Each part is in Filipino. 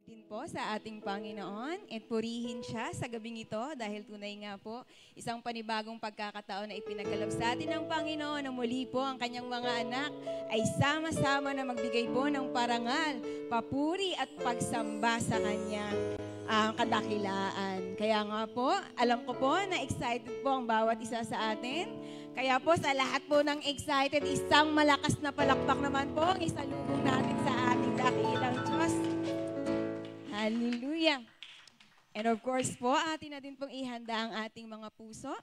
din po sa ating Panginoon at purihin siya sa gabing ito dahil tunay nga po isang panibagong pagkakataon na ipinagkaloob sa atin ng Panginoon na muli po ang kanyang mga anak ay sama-sama na magbigay po ng parangal, papuri at pagsamba sa kanyang kadakilaan. Kaya nga po, alam ko po na excited po ang bawat isa sa atin. Kaya po sa lahat po ng excited, isang malakas na palakpak naman po ang isalubong natin sa ating dakilang Diyos. Hallelujah! And of course po, atin na din pong ihanda ang ating mga puso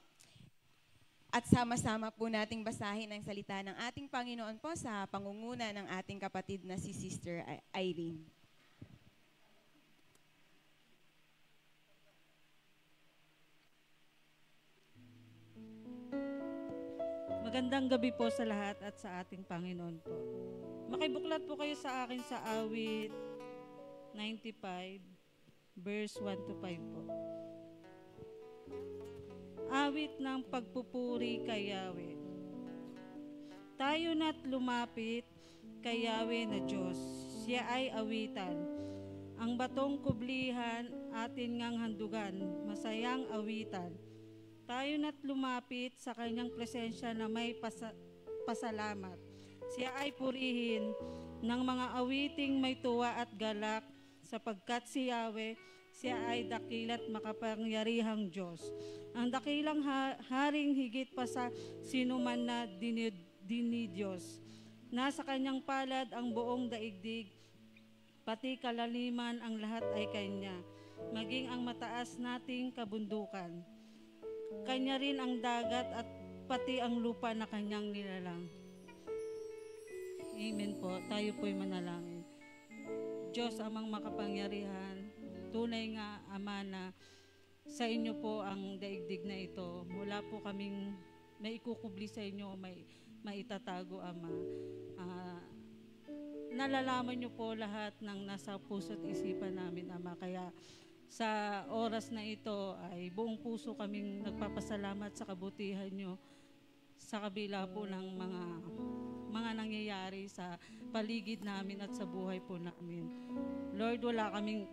at sama-sama po nating basahin ang salita ng ating Panginoon po sa pangunguna ng ating kapatid na si Sister Irene. Magandang gabi po sa lahat at sa ating Panginoon po. Makibuklat po kayo sa akin sa awit 95, verse 1 to 5 po. Awit ng pagpupuri kay Yahweh. Tayo na't lumapit kay Yahweh na Diyos. Siya ay awitan. Ang batong kublihan atin ngang handugan, masayang awitan. Tayo na't lumapit sa kanyang presensya na may pasalamat. Siya ay purihin ng mga awiting may tuwa at galak, sapagkat si Yahweh, siya ay dakila't makapangyarihang Diyos. Ang dakilang haring higit pa sa sinuman na dinidiyos. Nasa kanyang palad ang buong daigdig, pati kalaliman ang lahat ay kanya, maging ang mataas nating kabundukan. Kanya rin ang dagat at pati ang lupa na kanyang nilalang. Amen po. Tayo po'y manalangin. Diyos amang makapangyarihan, tunay nga Ama na sa inyo po ang daigdig na ito. Wala po kaming maikukubli sa inyo, maitatago Ama. Nalalaman niyo po lahat ng nasa puso't isipan namin Ama. Kaya sa oras na ito ay buong puso kaming nagpapasalamat sa kabutihan nyo sa kabila po ng mga nangyayari sa paligid namin at sa buhay po namin. Lord, wala kaming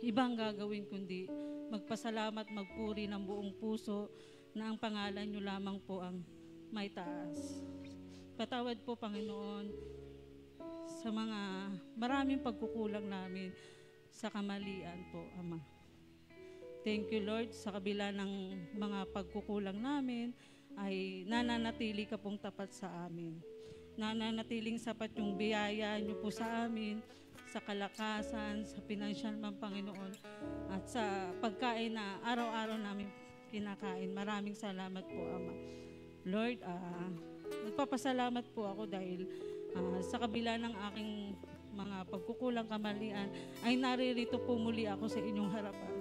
ibang gagawin kundi magpasalamat, magpuri ng buong puso na ang pangalan nyo lamang po ang may taas. Patawad po, Panginoon, sa mga maraming pagkukulang namin sa kamalian po, Ama. Thank you, Lord, sa kabila ng mga pagkukulang namin, ay nananatili ka pong tapat sa amin. Nananatiling sapat yung biyaya niyo po sa amin, sa kalakasan, sa pinansyal man, Panginoon, at sa pagkain na araw-araw namin kinakain. Maraming salamat po, Ama. Lord, nagpapasalamat po ako dahil sa kabila ng aking mga pagkukulang kamalian, ay naririto po muli ako sa inyong harapan.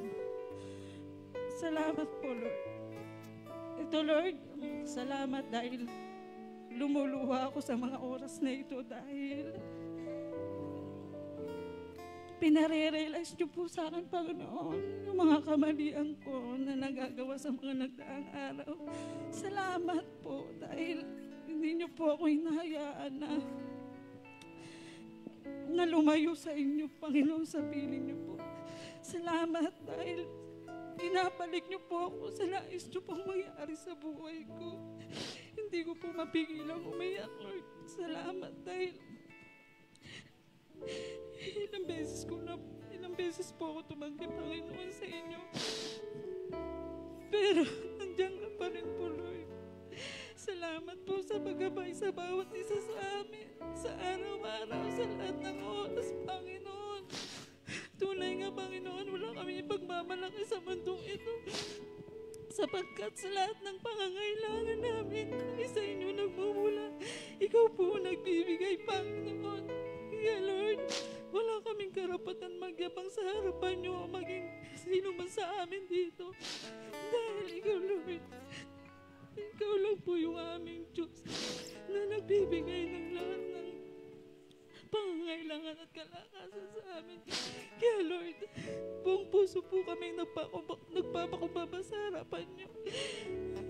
Salamat po, Lord. Ito, Lord, salamat dahil lumuluha ako sa mga oras na ito dahil pinare-realize niyo po sa akin, Panginoon, yung mga kamalian ko na nagagawa sa mga nagdaang araw. Salamat po dahil hindi niyo po ako hinahayaan na lumayo sa inyo, Panginoon, sa piling niyo po. Salamat dahil pinapalik niyo po ako sa nais niyo pong mangyari sa buhay ko. Hindi ko po mapigilang umiyak, Lord. Salamat dahil ilang beses po ako tumanggi, Panginoon, sa inyo. Pero nandiyan ka pa rin po, Lord. Salamat po sa paggabay sa bawat isa sa amin, sa araw-araw, sa lahat ng oras, Panginoon. Tunay nga, Panginoon, wala kami ipagmamalaki sa mundong ito. Sapagkat sa lahat ng pangangailangan namin ay sa inyo nagmumula. Ikaw po nagbibigay, Panginoon. Kaya, Lord, wala kaming karapatan magyabang sa harapan niyo o maging sino man sa amin dito. Dahil ikaw, Lord, ikaw lang po yung aming Diyos na nagbibigay ng lahat ng pangangailangan at kalakasan sa amin. Kaya, Lord, buong puso po kami nagpapakumbaba sa harapan niyo.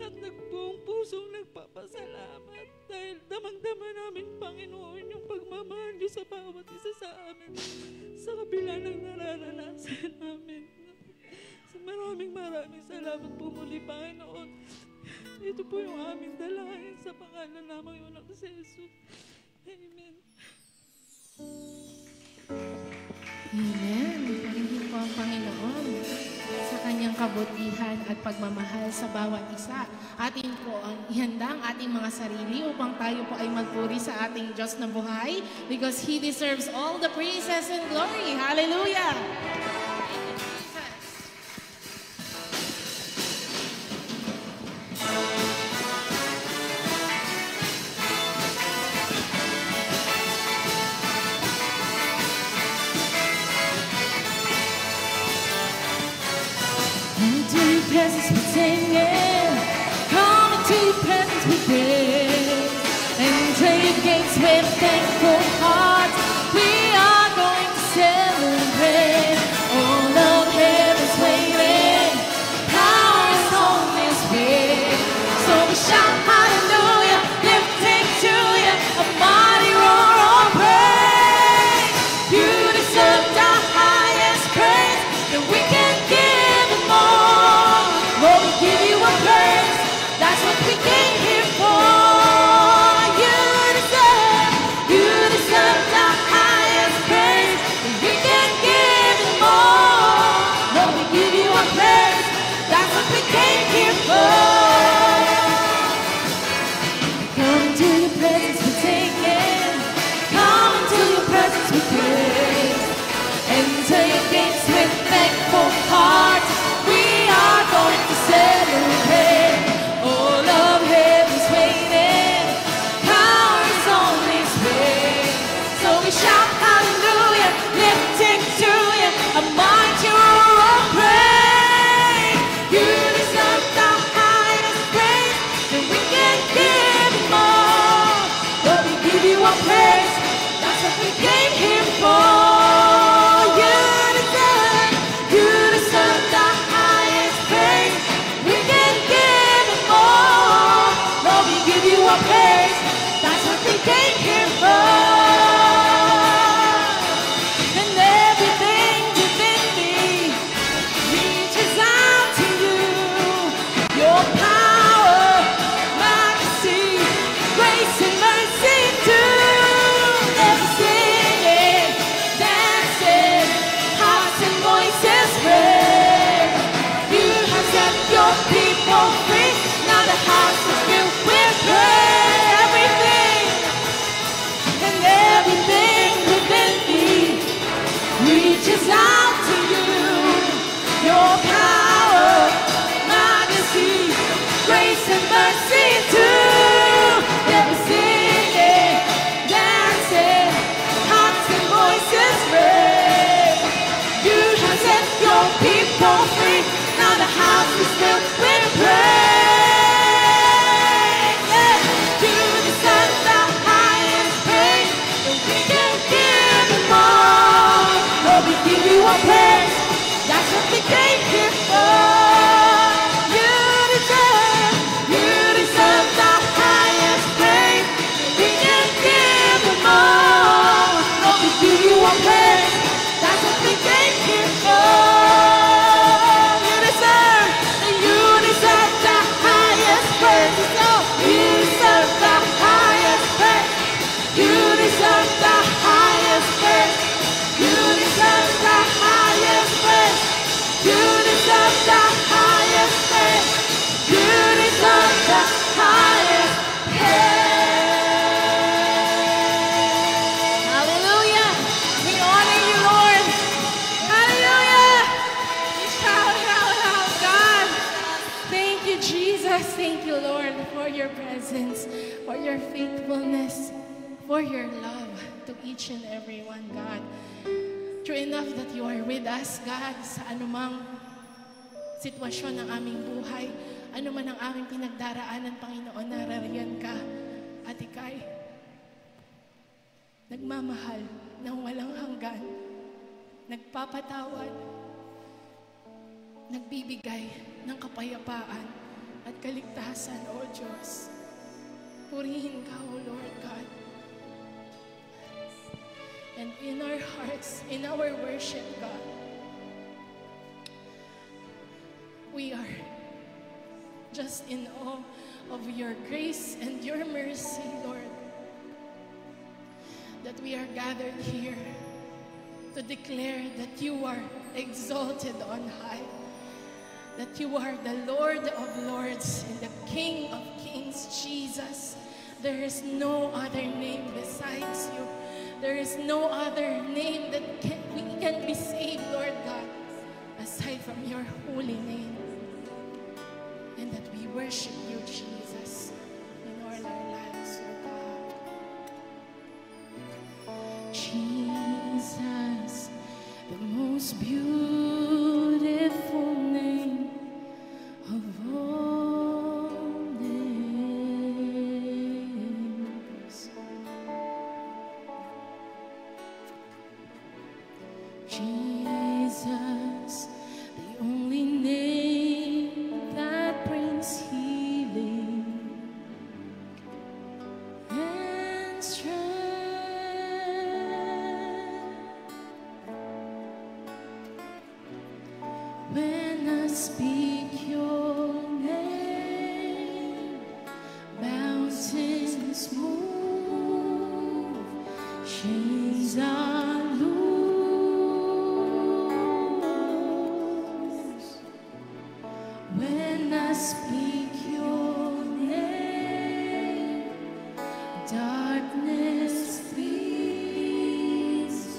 At buong pusong nagpapasalamat dahil maramdaman namin, Panginoon, yung pagmamahal niyo sa bawat isa sa amin, sa kabila ng nararanasan namin. Maraming salamat po muli, Panginoon. Ito po yung aming dalangin sa pangalan lamang yun ng Jesus. Amen. Amen. Purihin po ang Panginoon sa kanyang kabutihan at pagmamahal sa bawat isa. Atin po ang ihanda ang ating mga sarili upang tayo po ay magpuri sa ating Diyos na buhay because He deserves all the praises and glory. Hallelujah! Presence with singing, come into your presence with praise, enter your gates with thankful hearts. We are going to celebrate. All of heaven's waiting, power is on this way. So we shout hallelujah, lifting to you a mighty roar of praise. You deserve the highest praise that we can give and more. Lord, we give you a praise. That's what we came here for. You deserve the highest praise. We can give you more. Lord, we give you a praise. That's what we came here for. Come to your presence with singing. Come to your presence with praise. Enter your gates with thankful hearts. We are going to celebrate. All of heaven's waiting. Power is on its way. So we shout hallelujah, lifting to you a mighty roar of praise. You deserve the highest praise that we can give you more. Lord, we give you a praise. That's what we came here for. You deserve the highest praise. We can give it more. Lord, we give you a praise. That's what we came here for. And everything within me reaches out to you. Your power, majesty, grace and mercy do. Never singing, dancing, hearts and voices raise. You have set your people free. Now the house is filled with praise. Everything and everything within me reaches out to you. Your power, majesty, grace and mercy too. Never singing, dancing, hearts and voices raise. You have set your people free. Now the house is filled with praise. Yeah. You deserve the highest praise. And we can give you more. Lord, we give you a praise. That's what we came here for. You deserve the highest praise. We can give you more. Lord, we give you a praise. That's what we came here for. You deserve the highest praise. So you deserve the highest praise. You deserve the highest praise. You deserve the highest praise. You deserve the highest praise. You deserve the highest praise. Hallelujah. We honor you, Lord. Hallelujah. We shout out, God. Thank you, Jesus. Thank you, Lord, for your presence, for your faithfulness, for your love to each and every one, God. True enough that you are with us, God, sa anumang sitwasyon ng aming buhay, anuman ang aming pinagdaraanan, Panginoon, narariyan ka. At ika'y nagmamahal ng walang hanggan, nagpapatawad, nagbibigay ng kapayapaan at kaligtasan, O Diyos. Purihin ka, O Lord God. in our hearts, in our worship, God. We are just in awe of your grace and your mercy, Lord, that we are gathered here to declare that you are exalted on high, that you are the Lord of lords and the King of kings, Jesus. There is no other name besides you. There is no other name that we can be saved, Lord God, aside from your holy name. And that we worship you, Jesus, in all our lives, oh God. Jesus, the most beautiful name of all names. Jesus, the only name that brings healing and strength. When I speak your name, mountains move, chains are loose. When I speak your name, darkness flees.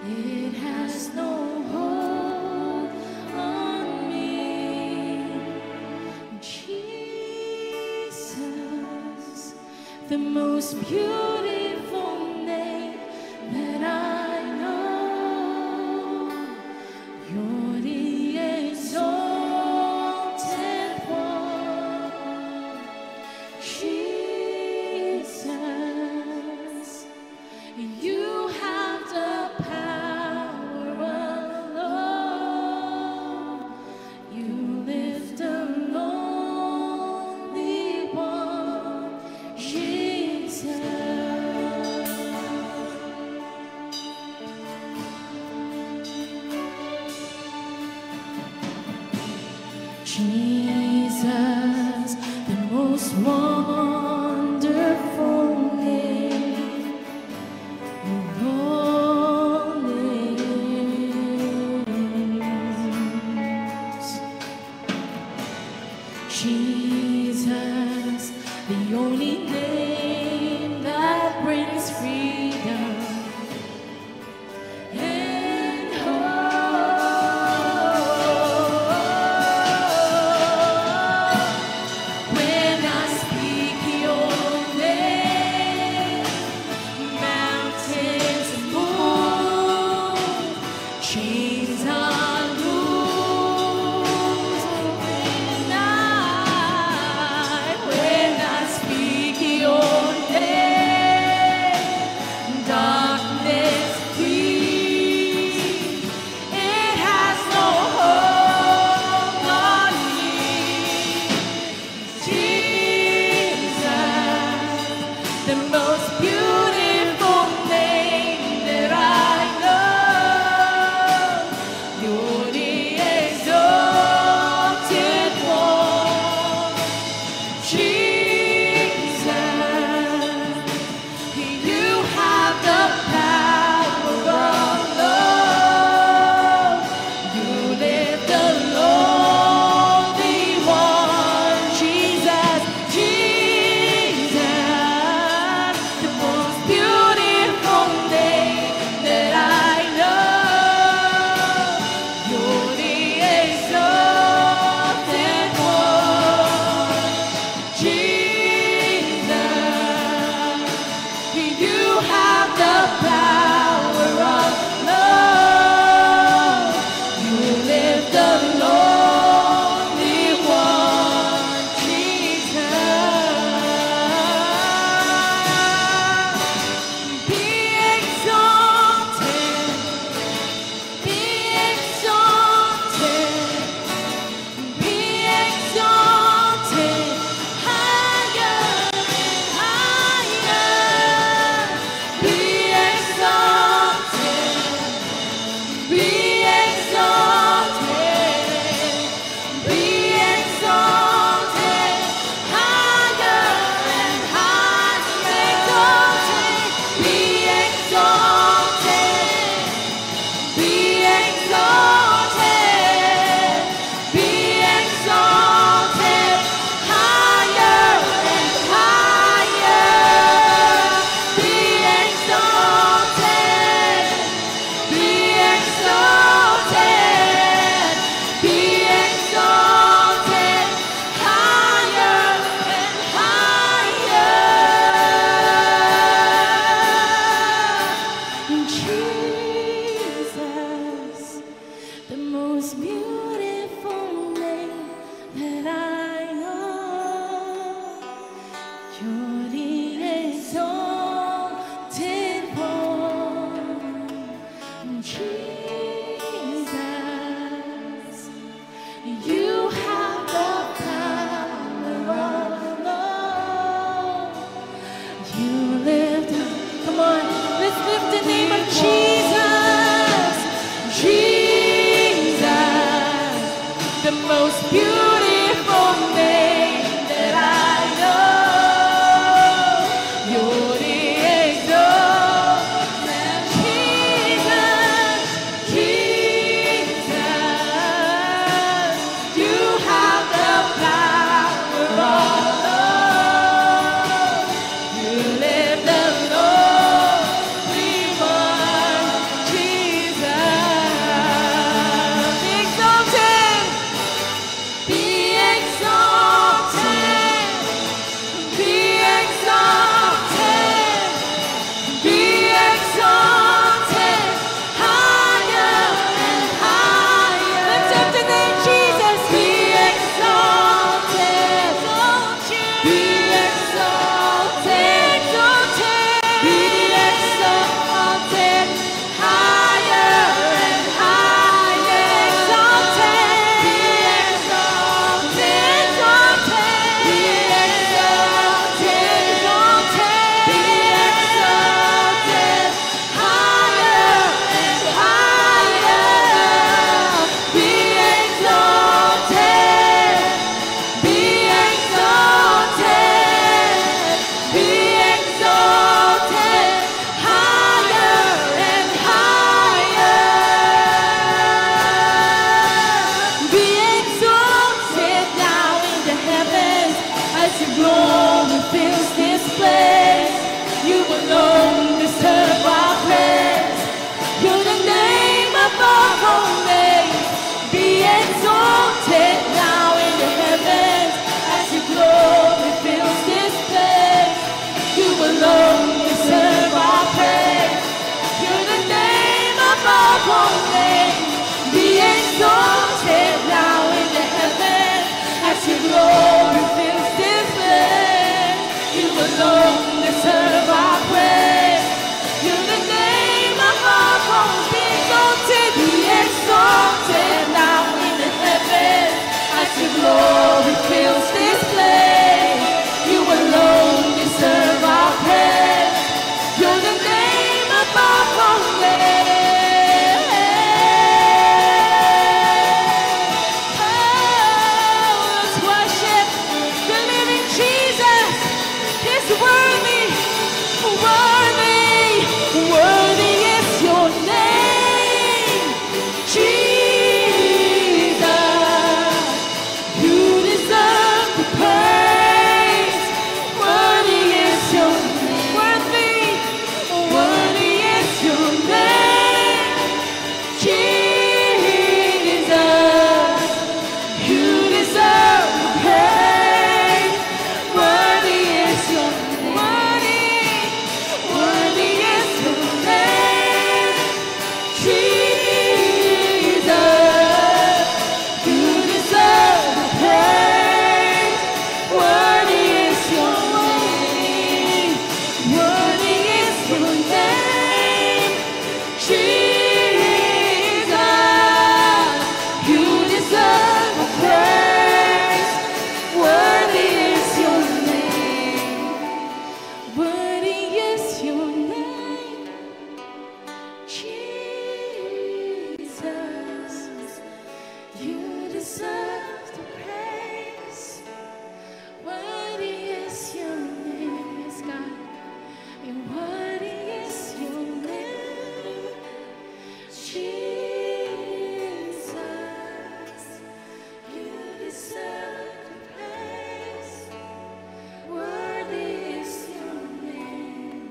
It has no hold on me. Jesus, the most beautiful name that I know. You're the exalted one. Jesus, you have the power alone. You lift the lonely one, Jesus. Jesus, the most wonderful name of all names. Jesus, the only name that brings freedom and hope. When I speak your name, mountains move, chains are loose. When I speak your name, darkness flees. It has no hold on me. Jesus, the most beautiful name that I know. You're the exalted one. Jesus, you have the power alone. You lift the lonely one, Jesus, Jesus. name of Jesus, Jesus, the most beautiful name that I know. You're the exalted Jesus, Jesus, you have the power of love. You live the lonely one, Jesus. Be exalted, be exalted, be exalted, be exalted, higher and higher. Lift up the name Jesus. Be exalted, be exalted, be exalted, higher and higher. Exalted, be exalted, be exalted, be exalted, higher and higher. Be exalted, be exalted, be exalted, higher and higher. Be exalted now in the heavens as your glory fills this place. You alone deserve our praise. You're the name above all names. Be exalted now in the heavens as your glory fills this place. You alone deserve our praise. You're the name above all names. Be exalted now in the heavens as your glory fills this place. You alone deserve our praise. You're the name above all. Be exalted, be exalted now in the heavens as your glory fills this place. You alone deserve our praise. You're the name above all names. Oh, let's worship the living Jesus. He's worthy, worthy, worthy is your name, Jesus. You deserve the praise. Worthy is your name. Worthy, worthy is your name, Jesus. You deserve the praise. Worthy is your name. Worthy, worthy is your name, Jesus. You deserve the praise. Worthy is your name. Worthy is your name, Jesus. You deserve the praise. Worthy is your name. Worthy is your name, Jesus. You deserve the praise. Worthy is your name, yes, God. And worthy is your name, Jesus. You deserve the praise. Worthy is your name.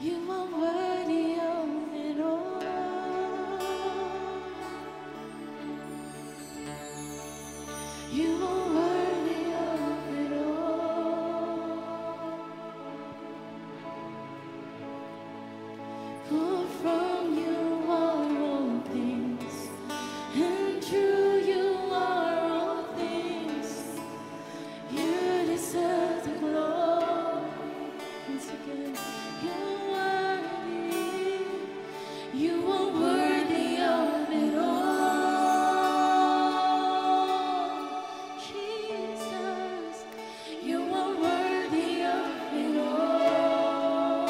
You are worthy of it all. You are worthy of it all. For from you are all things, and through you are all things. You deserve the glory. Once again, you're worthy. You are worthy of it all, Jesus. You are worthy of it all.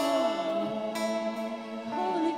Holy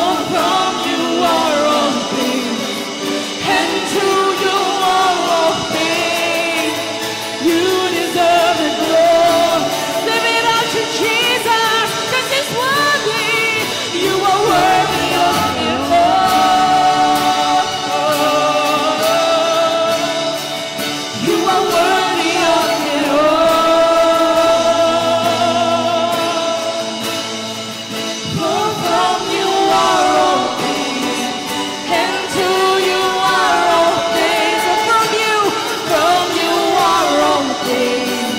For from you are all things, and to you are all things. You deserve the glory. Live it up to Jesus, 'cause He's worthy. You are worthy of it all. You are worthy of it all. For from you are all things, and to you are all things. So from you are all things,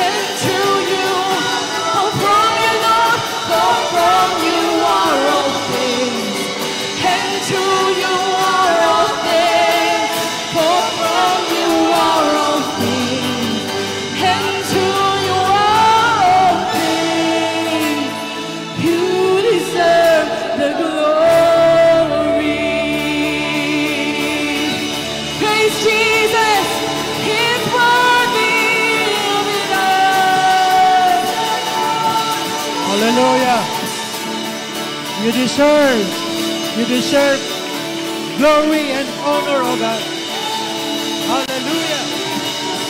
and to you, oh from you, Lord, for from you are all things, and to you are all things. For from you are all things, and to you are all things. You deserve the glory. Praise Jesus, He's worthy of it all. Hallelujah. You deserve glory and honor, O God. Hallelujah.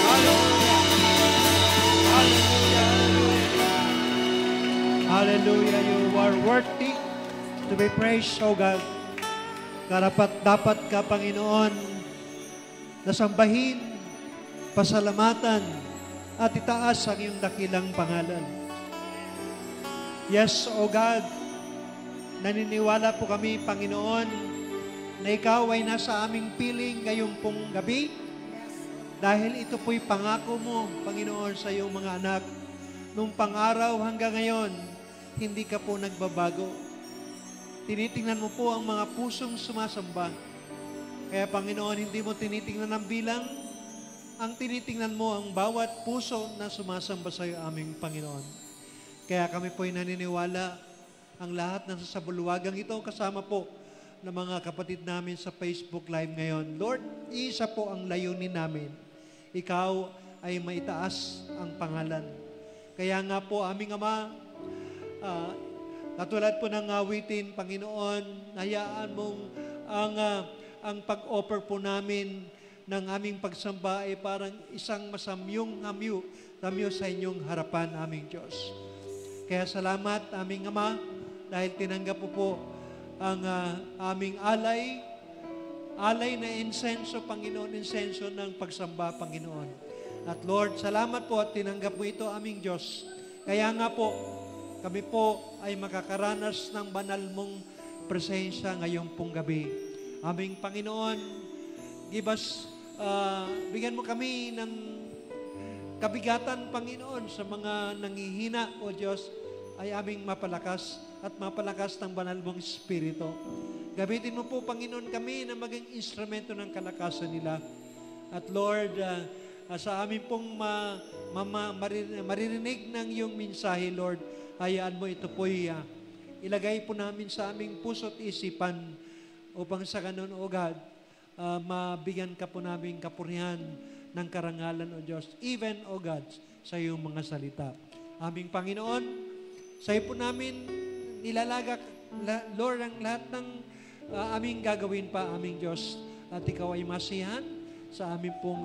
Hallelujah. Hallelujah. Hallelujah. You are worthy to be praised, O God. Karapat-dapat ka, Panginoon, nasambahin, pasalamatan, at itaas ang iyong dakilang pangalan. Yes, O God, naniniwala po kami, Panginoon, na Ikaw ay nasa aming piling ngayong pong gabi. Dahil ito po'y pangako mo, Panginoon, sa iyong mga anak. Nung pang-araw hanggang ngayon, hindi ka po nagbabago. Tinitingnan mo po ang mga pusong sumasamba. Kaya, Panginoon, hindi mo tinitingnan ang bilang, ang tinitingnan mo ang bawat puso na sumasamba sa iyo, aming Panginoon. Kaya kami po'y naniniwala ang lahat ng sa bulwagang ito, kasama po ng mga kapatid namin sa Facebook Live ngayon. Lord, isa po ang layunin namin. Ikaw ay maitaas ang pangalan. Kaya nga po, aming Ama, katulad po ng awitin, Panginoon, hayaan mong ang pag-offer po namin ng aming pagsamba ay parang isang masamyong namyo sa inyong harapan, aming Diyos. Kaya salamat, aming Ama, dahil tinanggap po ang aming alay na insenso, Panginoon, insenso ng pagsamba, Panginoon. At Lord, salamat po at tinanggap mo ito, aming Diyos. Kaya nga po, kami po ay makakaranas ng banal mong presensya ngayong pong gabi. Aming Panginoon, give us, bigyan mo kami ng kabigatan, Panginoon, sa mga nangihina, O Diyos, ay aming mapalakas at mapalakas ng banal mong Espiritu. Gamitin mo po, Panginoon, kami na maging instrumento ng kalakasan nila. At Lord, sa amin pong maririnig ng iyong mensahe, Lord, hayaan mo ito po'y ilagay po namin sa aming puso't isipan upang sa ganun, O God, mabigyan ka po namin kapurihan ng karangalan, O Diyos, even, O God, sa iyong mga salita. Aming Panginoon, sa iyo po namin nilalagak, Lord, ang lahat ng aming gagawin pa, aming Diyos, at ikaw ay masihan sa aming pong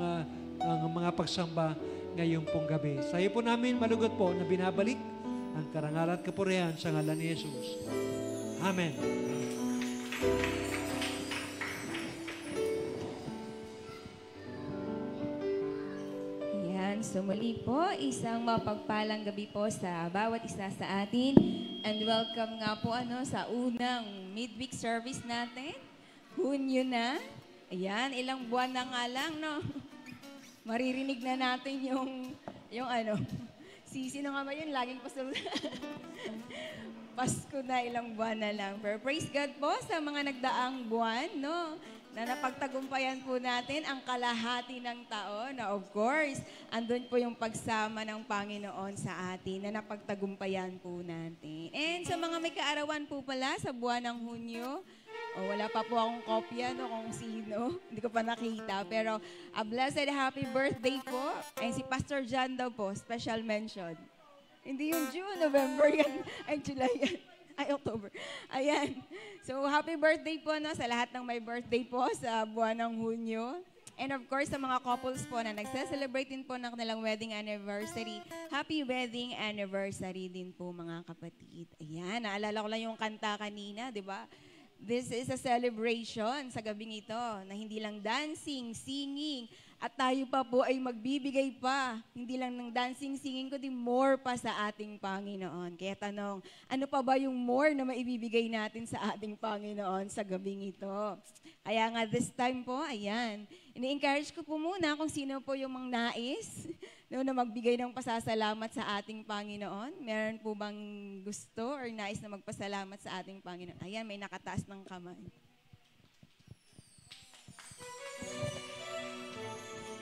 ang mga pagsamba ngayong pong gabi. Sa iyo po namin malugot po na binabalik ang karangalan at kapurihan sa ngalan ni Jesus. Amen. Yan, so muli po, isang mapagpalang gabi po sa bawat isa sa atin. And welcome nga po sa unang midweek service natin. Hunyo na. Ayan, ilang buwan na nga lang, no? Maririnig na natin yung sisi na nga ba yun? Laging Pasko na, ilang buwan na lang. Pero praise God po sa mga nagdaang buwan, no? Na napagtagumpayan po natin ang kalahati ng taon. Na of course, andun po yung pagsama ng Panginoon sa atin na napagtagumpayan po natin. And sa mga may kaarawan po pala sa buwan ng Hunyo, wala pa po akong kopya kung sino. Hindi ko pa nakita. Pero a blessed happy birthday po. And si Pastor John daw po, special mention. Hindi yung June, November yan. Ay, July yan. Ay, October. Ayan. So, happy birthday po no, sa lahat ng may birthday po sa buwan ng Hunyo. And of course, sa mga couples po na nagse-celebrate din po ng kanilang wedding anniversary, happy wedding anniversary din po mga kapatid. Ayan, naalala ko lang yung kanta kanina, di ba? This is a celebration sa gabing ito na hindi lang dancing, singing, at tayo pa po ay magbibigay pa. Hindi lang ng dancing, singing, kundi more pa sa ating Panginoon. Kaya tanong, ano pa ba yung more na maibibigay natin sa ating Panginoon sa gabing ito? Kaya nga this time po, ayan, ini-encourage ko po muna kung sino po yung mga nais no, na magbigay ng pasasalamat sa ating Panginoon. Meron po bang gusto or nais na magpasalamat sa ating Panginoon? Ayan, may nakataas ng kamay.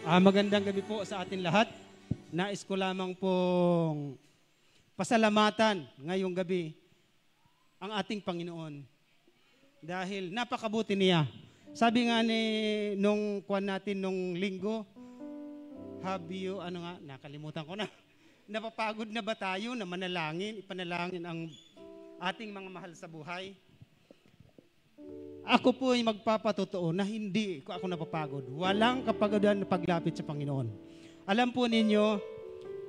Magandang gabi po sa atin lahat. Nais ko lamang pong pasalamatan ngayong gabi ang ating Panginoon. Dahil napakabuti niya. Sabi nga nung kuwan natin nung linggo, nakalimutan ko na. Napapagod na ba tayo na manalangin, ipanalangin ang ating mga mahal sa buhay? Ako po ay magpapatotoo na hindi ko ako napapagod. Walang kapagodan na paglapit sa Panginoon. Alam po ninyo,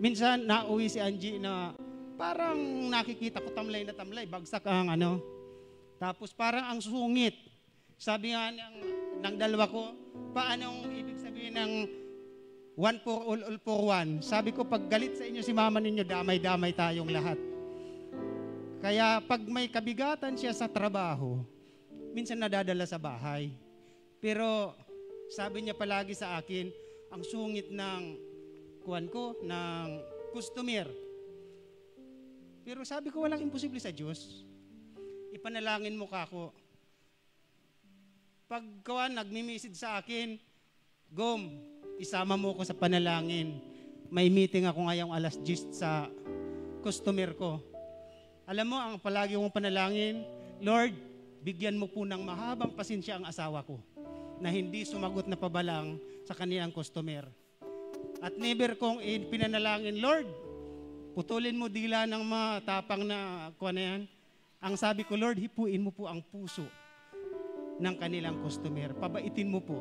minsan nauwi si Angie na parang nakikita ko tamlay na tamlay, bagsak ang tapos parang ang sungit. Sabi nga ng dalawa ko, paanong ibig sabihin ng one for all for one? Sabi ko, pag galit sa inyo si mama ninyo, damay-damay tayong lahat. Kaya pag may kabigatan siya sa trabaho, minsan nadadala sa bahay. Pero sabi niya palagi sa akin, ang sungit ng ng customer. Pero sabi ko, walang imposible sa Diyos. Ipanalangin mo ka ako. Pag nagmi-message sa akin, Gom, isama mo ko sa panalangin. May meeting ako ngayong alas 10 sa customer ko. Alam mo, ang palagi kong panalangin, Lord, bigyan mo po ng mahabang pasensya ang asawa ko na hindi sumagot na pabalang sa kaniyang customer. At never kong pinanalangin, Lord, putulin mo dila ng matapang na yan. Ang sabi ko, Lord, hipuin mo po ang puso ng kanilang customer. Pabaitin mo po.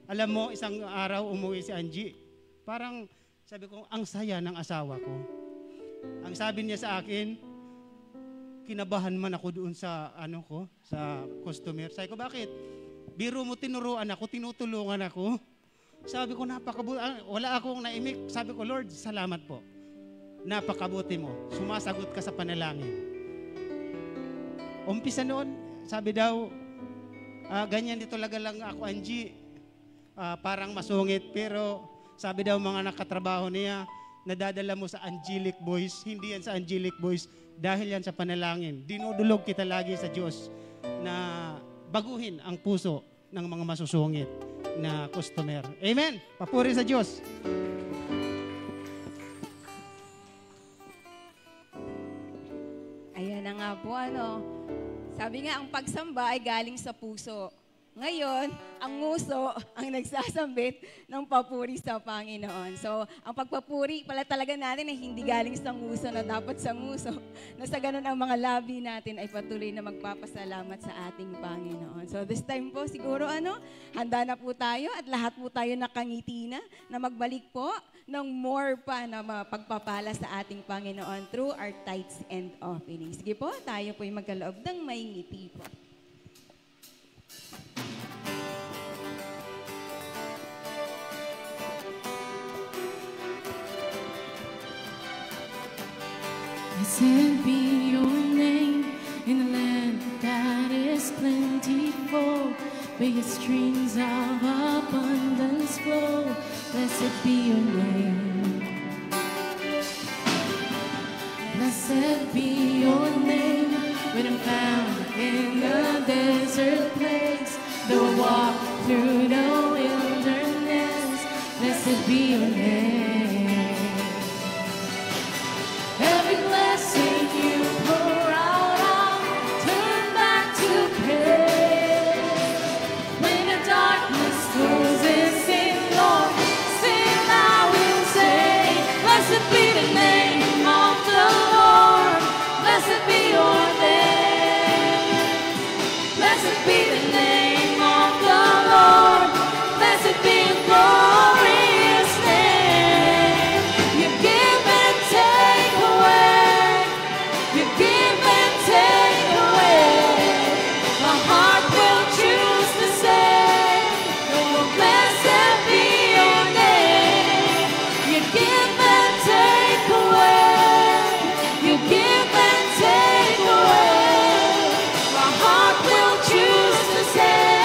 Alam mo, isang araw umuwi si Angie. Parang sabi ko, ang saya ng asawa ko. Ang sabi niya sa akin, kinabahan man ako doon sa sa customer. Sabi ko, bakit? Biro mo tinuruan ako, tinutulungan ako. Sabi ko, napakabuti. Wala akong naimik. Sabi ko, Lord, salamat po. Napakabuti mo. Sumasagot ka sa panalangin. Umpisa noon, sabi daw, ganyan dito lang ako, Angie. Parang masungit. Pero sabi daw mga nakatrabaho niya, nadadala mo sa angelic voice. Hindi yan sa angelic voice. Dahil yan sa panalangin. Dinudulog kita lagi sa Diyos na baguhin ang puso ng mga masusungit na customer. Amen. Papuri sa Diyos. Ayan na nga po, sabi nga, ang pagsamba ay galing sa puso. Ngayon, ang nguso ang nagsasambit ng papuri sa Panginoon. So, ang pagpapuri pala talaga natin ay hindi galing sa nguso na dapat sa nguso. Na sa ganun ang mga labi natin ay patuloy na magpapasalamat sa ating Panginoon. So, this time po siguro handa na po tayo at lahat po tayo nakangiti na magbalik po ng more pa na pagpapala sa ating Panginoon through our tithes and offerings. Sige po, tayo po yung magkaloob ng may ngiti po. Blessed be your name in a land that is plentiful, where your streams of abundance flow. Blessed be your name. Blessed be your name when I'm found in the desert place, though I walk through the wilderness. Blessed be your name. Every blessing you pour out, I'll turn back to praise. When the darkness closes in, Lord, still I will say, blessed be the name of the Lord. Blessed be your name. be the name of the Lord. Blessed be your glorious name. You give and take away. You give and take away. My heart will choose to say, oh, blessed be your name. You give and take away. You give and take away. My heart will choose to say,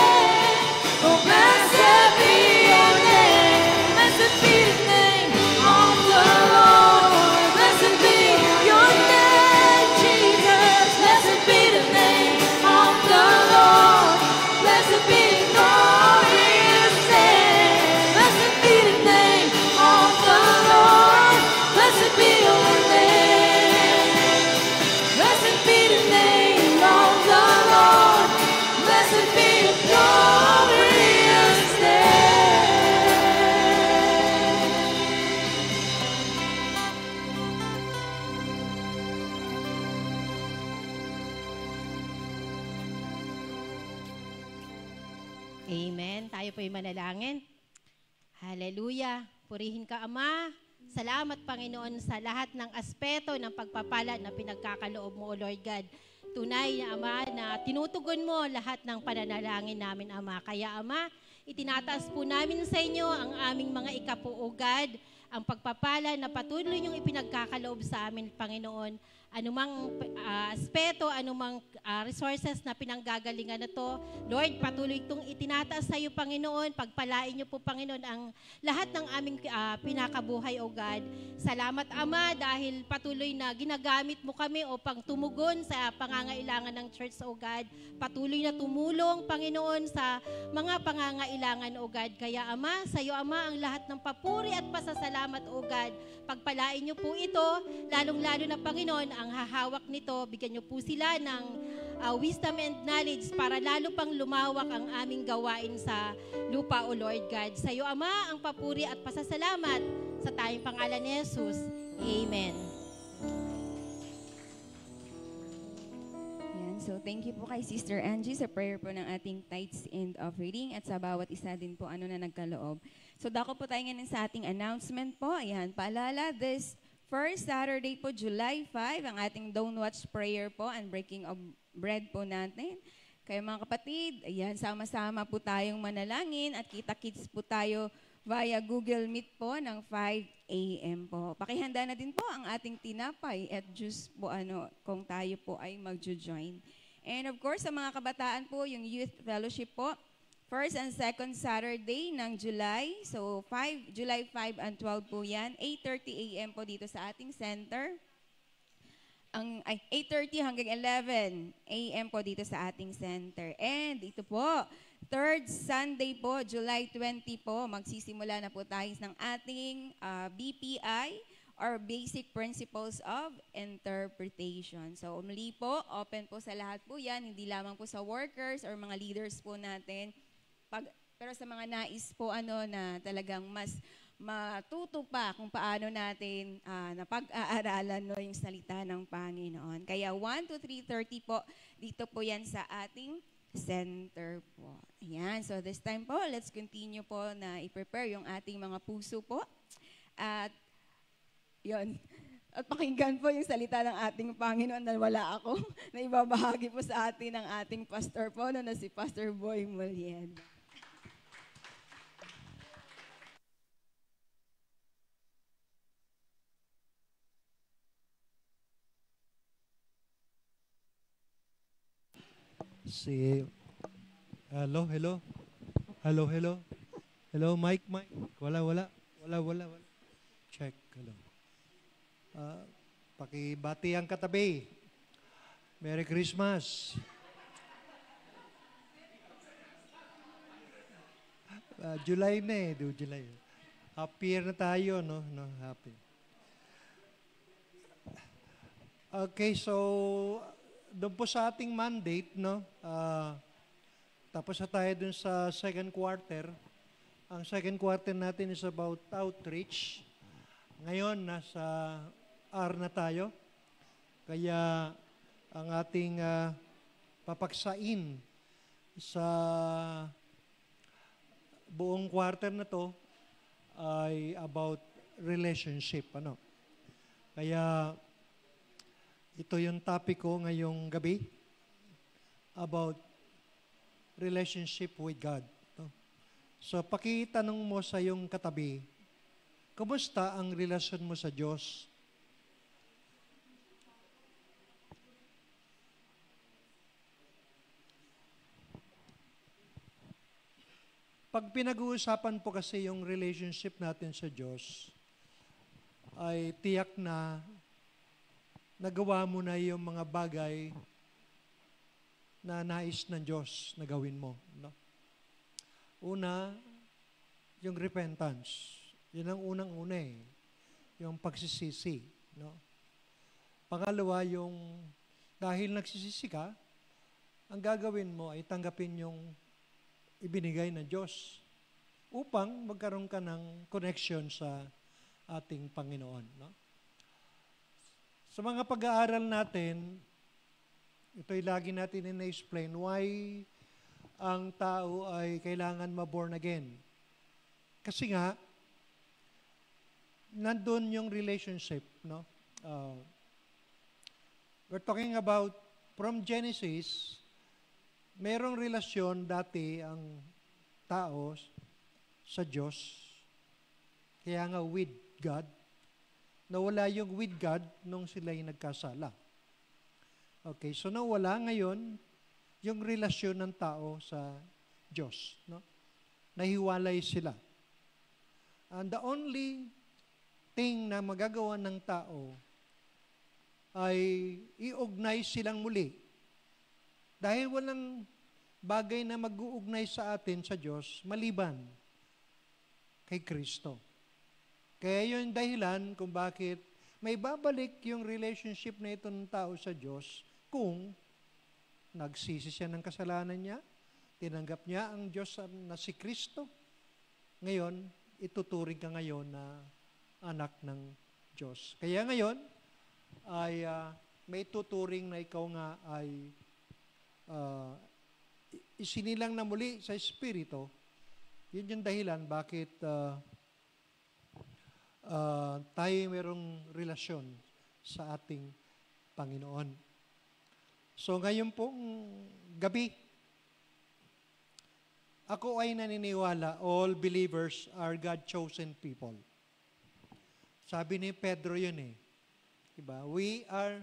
oh, blessed be your name. Blessed be the name of the Lord. Blessed be your name, Jesus. Blessed be the name of the Lord. Blessed be the glorious name. Blessed be the name of the Lord. Blessed be your name. Blessed be the name of the Lord. Blessed be your glorious name. Amen. Tayo po'y manalangin. Hallelujah. Purihin ka, Ama. Salamat, Panginoon, sa lahat ng aspeto ng pagpapala na pinagkakaloob mo, O Lord God. Tunay na, Ama, na tinutugon mo lahat ng pananalangin namin, Ama. Kaya, Ama, itinataas po namin sa inyo ang aming mga ikapo, O God, ang pagpapala na patuloy niyong ipinagkakaloob sa amin, Panginoon. Anumang aspeto, anumang resources na pinanggagalingan na to, Lord, patuloy itong itinataas sa iyo, Panginoon. Pagpalain niyo po, Panginoon, ang lahat ng aming pinakabuhay, O God. Salamat, Ama, dahil patuloy na ginagamit mo kami upang tumugon sa pangangailangan ng church, O God. Patuloy na tumulong, Panginoon, sa mga pangangailangan, O God. Kaya, Ama, sa iyo, Ama, ang lahat ng papuri at pasasalamat, O God. Pagpalain niyo po ito, lalong-lalo na, Panginoon, ang hahawak nito, bigyan niyo po sila ng wisdom and knowledge para lalo pang lumawak ang aming gawain sa lupa, O Lord God. Sa iyo, Ama, ang papuri at pasasalamat sa tayong pangalan ni Jesus. Amen. Yan. So, thank you po kay Sister Angie sa prayer po ng ating tithes and offering at sa bawat isa din po na nagkaloob. So, dako po tayo ngayon sa ating announcement po. Ayan, paalala, this first Saturday po, July 5, ang ating Don't Watch Prayer po and Breaking of Bread po natin. Kaya mga kapatid, ayan, sama-sama po tayong manalangin at kita-kits po tayo via Google Meet po ng 5 a.m. po. Pakihanda na din po ang ating tinapay at juice po kung tayo po ay magjo-join. And of course, sa mga kabataan po, yung Youth Fellowship po, first and second Saturday ng July. So, July 5 and 12 po yan. 8:30 a.m. po dito sa ating center. 8:30 hanggang 11 a.m. po dito sa ating center. And ito po, third Sunday po, July 20 po, magsisimula na po tayo ng ating BPI or Basic Principles of Interpretation. So, muli po, open po sa lahat po yan, hindi lamang po sa workers or mga leaders po natin. Pero sa mga nais po na talagang mas matuto pa kung paano natin napag-aaralan yung salita ng Panginoon. Kaya 1 to 3:30 po, dito po yan sa ating center po. Ayan, so this time po, let's continue po na i-prepare yung ating mga puso po. At yun, at pakinggan po yung salita ng ating Panginoon na wala ako, na ibabahagi po sa atin ng ating pastor po, na si Pastor Boy Mulien. Hello, Mike. Wala. Check, hello. Pakibati ang katabi. Merry Christmas. July na July. Happy year na tayo, no? Happy. Okay, so doon po sa ating mandate, no? Tapos na tayo dun sa second quarter. Ang second quarter natin is about outreach. Ngayon, nasa R na tayo. Kaya ang ating papaksain sa buong quarter na to ay about relationship. Kaya ito yung topic ko ngayong gabi about relationship with God. So pakitanong mo sa iyong katabi, kumusta ang relasyon mo sa Diyos? Pag pinag-uusapan po kasi yung relationship natin sa Diyos, ay tiyak na nagawa mo na yung mga bagay na nais ng Diyos na gawin mo. No? Una, yung repentance. Yun ang unang-una eh. Yung pagsisisi. No? Pangalawa, yung dahil nagsisisi ka, ang gagawin mo ay tanggapin yung ibinigay ng Diyos upang magkaroon ka ng connection sa ating Panginoon. No? Sa mga pag-aaral natin, ito'y lagi natin ina-explain why ang tao ay kailangan ma-born again. Kasi nga, nandun yung relationship. No? We're talking about from Genesis, merong relasyon dati ang tao sa Diyos, kaya nga with God. Nawala yung with God nung sila'y nagkasala. Okay, so nawala ngayon yung relasyon ng tao sa Diyos. No? Nahiwalay sila. And the only thing na magagawa ng tao ay iugnay silang muli. Dahil walang bagay na mag-uugnay sa atin sa Diyos maliban kay Kristo. Kaya yun dahilan kung bakit may babalik yung relationship na ito ng tao sa Diyos kung nagsisi siya ng kasalanan niya, tinanggap niya ang Diyos na si Kristo. Ngayon, ituturing ka ngayon na anak ng Diyos. Kaya ngayon, ay may tuturing na ikaw nga ay isinilang na muli sa Espiritu. Yun yung dahilan bakit tayo mayroong relasyon sa ating Panginoon. So ngayon pong gabi, ako ay naniniwala, all believers are God-chosen people. Sabi ni Pedro yun eh. Diba? We are,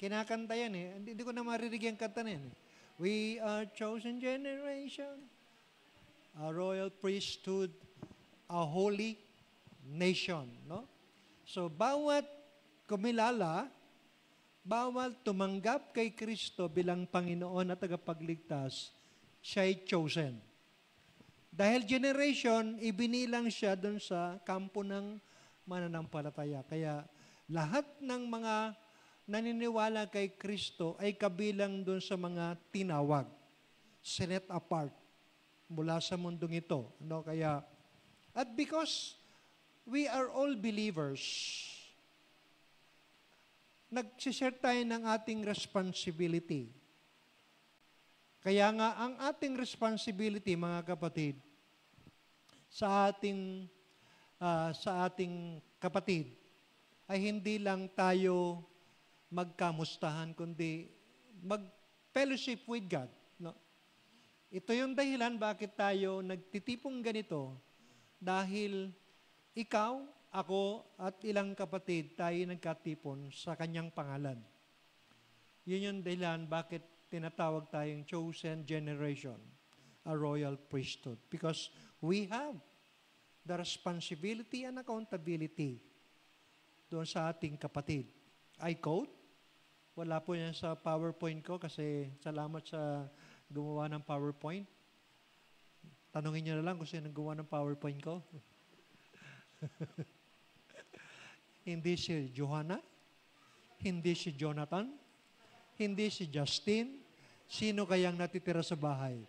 kinakanta yan eh. Hindi ko na marinig yung kanta na yan eh. We are chosen generation, a royal priesthood, a holy nation. No? So, bawat kumilala, bawat tumanggap kay Kristo bilang Panginoon at tagapagligtas, siya'y chosen. Dahil generation, ibinilang siya doon sa kampo ng mananampalataya. Kaya lahat ng mga naniniwala kay Kristo ay kabilang doon sa mga tinawag, set apart mula sa mundong ito. No? Kaya, at because we are all believers, nagsishare tayo ng ating responsibility. Kaya nga, ang ating responsibility, mga kapatid, sa ating kapatid, ay hindi lang tayo magkamustahan, kundi mag-fellowship with God. No? Ito yung dahilan bakit tayo nagtitipong ganito, dahil ikaw, ako, at ilang kapatid, tayo nagkatipon sa kanyang pangalan. Yun yung dahilan bakit tinatawag tayong chosen generation, a royal priesthood. Because we have the responsibility and accountability doon sa ating kapatid. I quote, wala po yan sa PowerPoint ko kasi salamat sa gumawa ng PowerPoint. Tanungin niyo na lang kung sino gumawa ng PowerPoint ko. Hindi si Johanna, hindi si Jonathan, hindi si Justin. Sino kayang natitira sa bahay?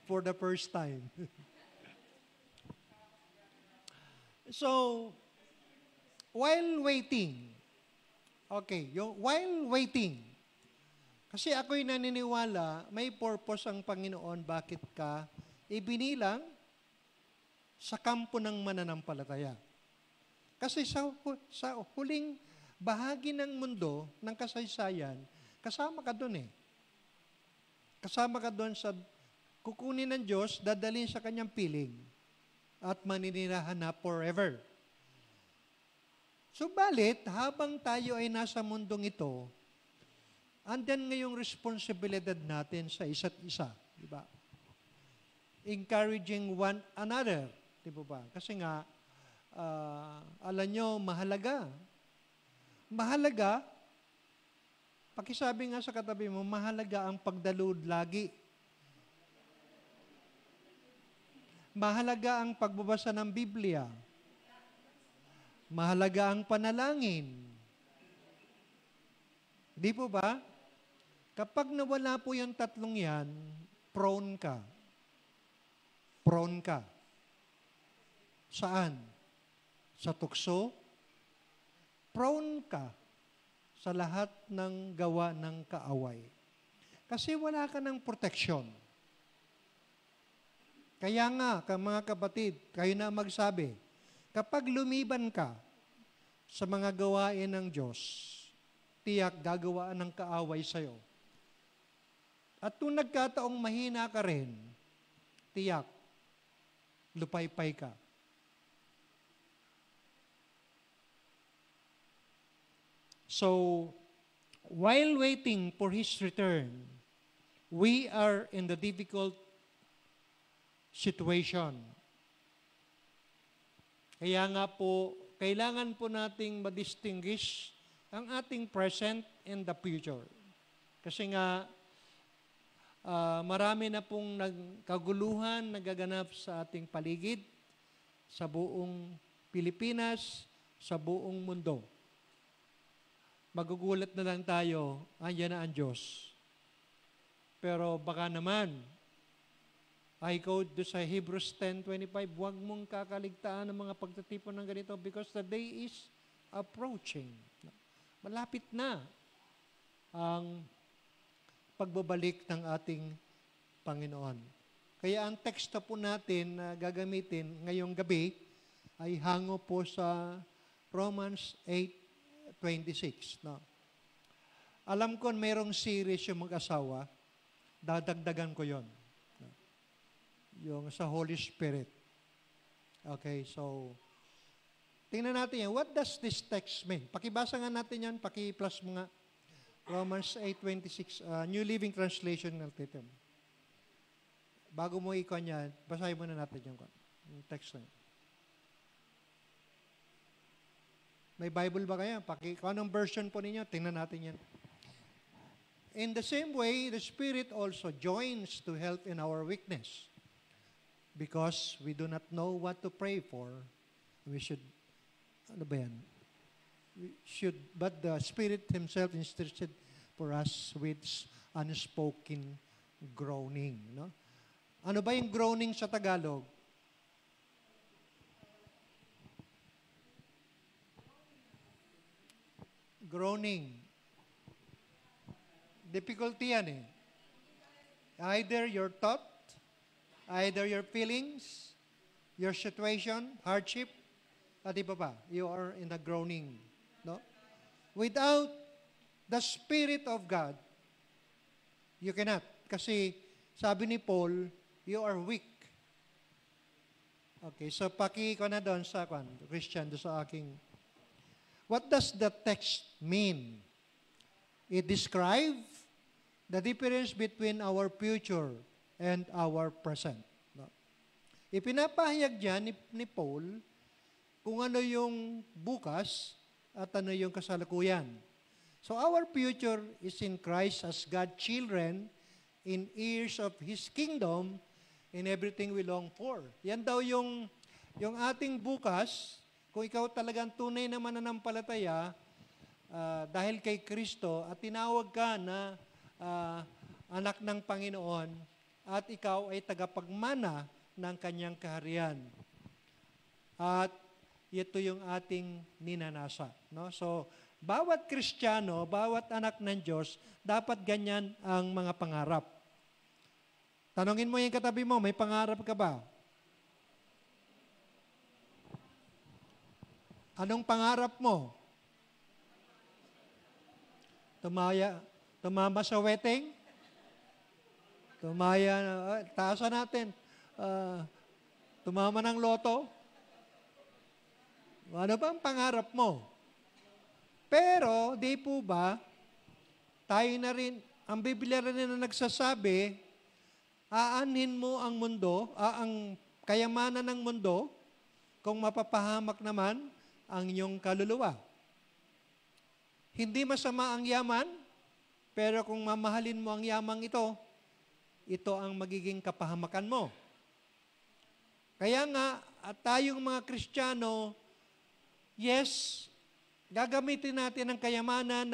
For the first time. So, while waiting, while waiting, Kasi ako'y naniniwala, may purpose ang Panginoon bakit ka ibinilang sa kampo ng mananampalataya. Kasi sa huling bahagi ng mundo, ng kasaysayan, kasama ka doon eh. Kasama ka doon sa kukunin ng Diyos, dadalhin sa kanyang piling at maninirahan na forever. Subalit, habang tayo ay nasa mundong ito, andyan ngayong responsibilidad natin sa isa't isa. Di ba? Encouraging one another. Di ba? Kasi nga, alam nyo, mahalaga. Mahalaga, pakisabi nga sa katabi mo, mahalaga ang pagdalud lagi. Mahalaga ang pagbabasa ng Biblia. Mahalaga ang panalangin. Di po ba? Kapag nawala po yung tatlong yan, prone ka. Prone ka. Saan? Sa tukso? Prone ka sa lahat ng gawa ng kaaway. Kasi wala ka ng proteksyon. Kaya nga, mga kapatid, kayo na magsabi, kapag lumiban ka sa mga gawain ng Diyos, tiyak gagawaan ng kaaway sa'yo. At kung nagkataong mahina ka rin, tiyak, lupaypay ka. So, while waiting for His return, we are in the difficult situation. Kaya nga po, kailangan po nating ma-distinguish ang ating present and the future. Kasi nga, marami na pong kaguluhan nagaganap sa ating paligid, sa buong Pilipinas, sa buong mundo. Magugulat na lang tayo, andyan na ang Diyos. Pero baka naman, I quote doon sa Hebrews 10:25, huwag mong kakaligtaan ng mga pagtatipon ng ganito because the day is approaching. Malapit na ang pagbabalik ng ating Panginoon. Kaya ang teksto po natin na gagamitin ngayong gabi ay hango po sa Romans 8:26. No? Alam ko mayroong series yung mag-asawa, dadagdagan ko yon. Yung sa Holy Spirit. Okay, so tingnan natin yan. What does this text mean? Pakibasa nga natin yan, paki-plus mga Romans 8:26, New Living Translation ng title. Bago mo ikon yan, basahin muna natin yung text na yan. May Bible ba kayo? Kung anong version po ninyo, tingnan natin yan. In the same way, the Spirit also joins to help in our weakness. Because we do not know what to pray for, we should, ano ba yan? But the Spirit Himself instructed for us with unspoken groaning. No? Ano ba yung groaning sa Tagalog? Groaning. Difficulty yan eh. Either your thought, either your feelings, your situation, hardship, at iba pa, you are in a groaning. No? Without the Spirit of God, you cannot. Kasi sabi ni Paul, you are weak. Okay, so ko na doon sa Christian, doon sa aking. What does the text mean? It describes the difference between our future and our present. No? Ipinapahayag dyan ni Paul kung ano yung bukas at ano yung kasalukuyan. So our future is in Christ as God's children in heirs of His kingdom in everything we long for. Yan daw yung ating bukas, kung ikaw talagang tunay na mananampalataya dahil kay Kristo at tinawag ka na anak ng Panginoon at ikaw ay tagapagmana ng kanyang kaharian. At ito yung ating ninanasa. No? So, Bawat Kristiyano, bawat anak ng Diyos, dapat ganyan ang mga pangarap. Tanungin mo yung katabi mo, may pangarap ka ba? Anong pangarap mo? Tumama sa wedding? Taasan natin. Tumama ng loto? Ano ba ang pangarap mo? Pero, di po ba, tayo na rin, ang Biblia rin na nagsasabi, aanhin mo ang mundo, ang kayamanan ng mundo, kung mapapahamak naman ang iyong kaluluwa. Hindi masama ang yaman, pero kung mamahalin mo ang yamang ito ang magiging kapahamakan mo. Kaya nga, at tayong mga Kristiyano, yes, gagamitin natin ang kayamanan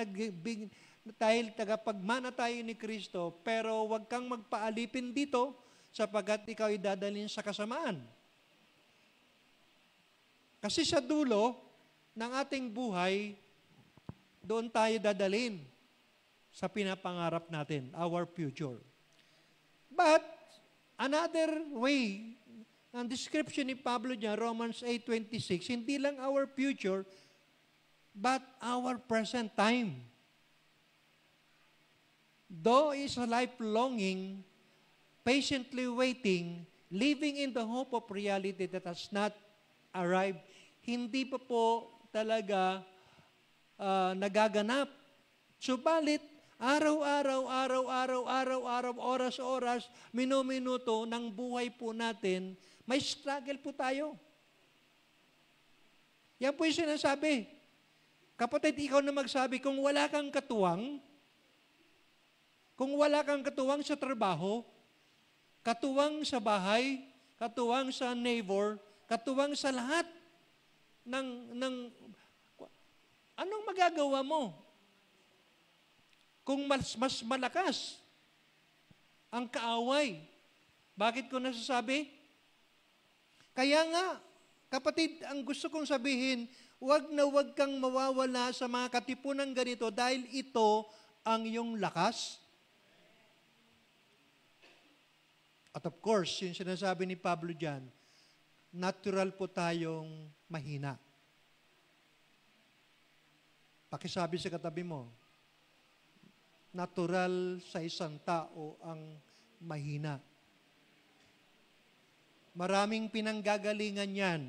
dahil tagapagmana tayo ni Kristo, pero huwag kang magpaalipin dito sapagkat ikaw ay dadalhin sa kasamaan. Kasi sa dulo ng ating buhay, doon tayo dadalhin sa pinapangarap natin, our future. But, another way, ang description ni Pablo dyan, Romans 8:26, hindi lang our future, but our present time. Though is a life longing, patiently waiting, living in the hope of reality that has not arrived, hindi pa po talaga nagaganap. Subalit, araw-araw, oras-oras, minuminuto ng buhay po natin, may struggle po tayo. Yan po yung sinasabi. Kapatid, ikaw na magsabi, kung wala kang katuwang sa trabaho, katuwang sa bahay, katuwang sa neighbor, katuwang sa lahat anong magagawa mo? Kung mas malakas ang kaaway. Bakit ko nasasabi? Kaya nga, kapatid, ang gusto kong sabihin, wag kang mawawala sa mga katipunan ganito dahil ito ang iyong lakas. At of course, yung sinasabi ni Pablo dyan, natural po tayong mahina. Pakisabi sa katabi mo, natural sa isang tao ang mahina. Maraming pinanggagalingan yan.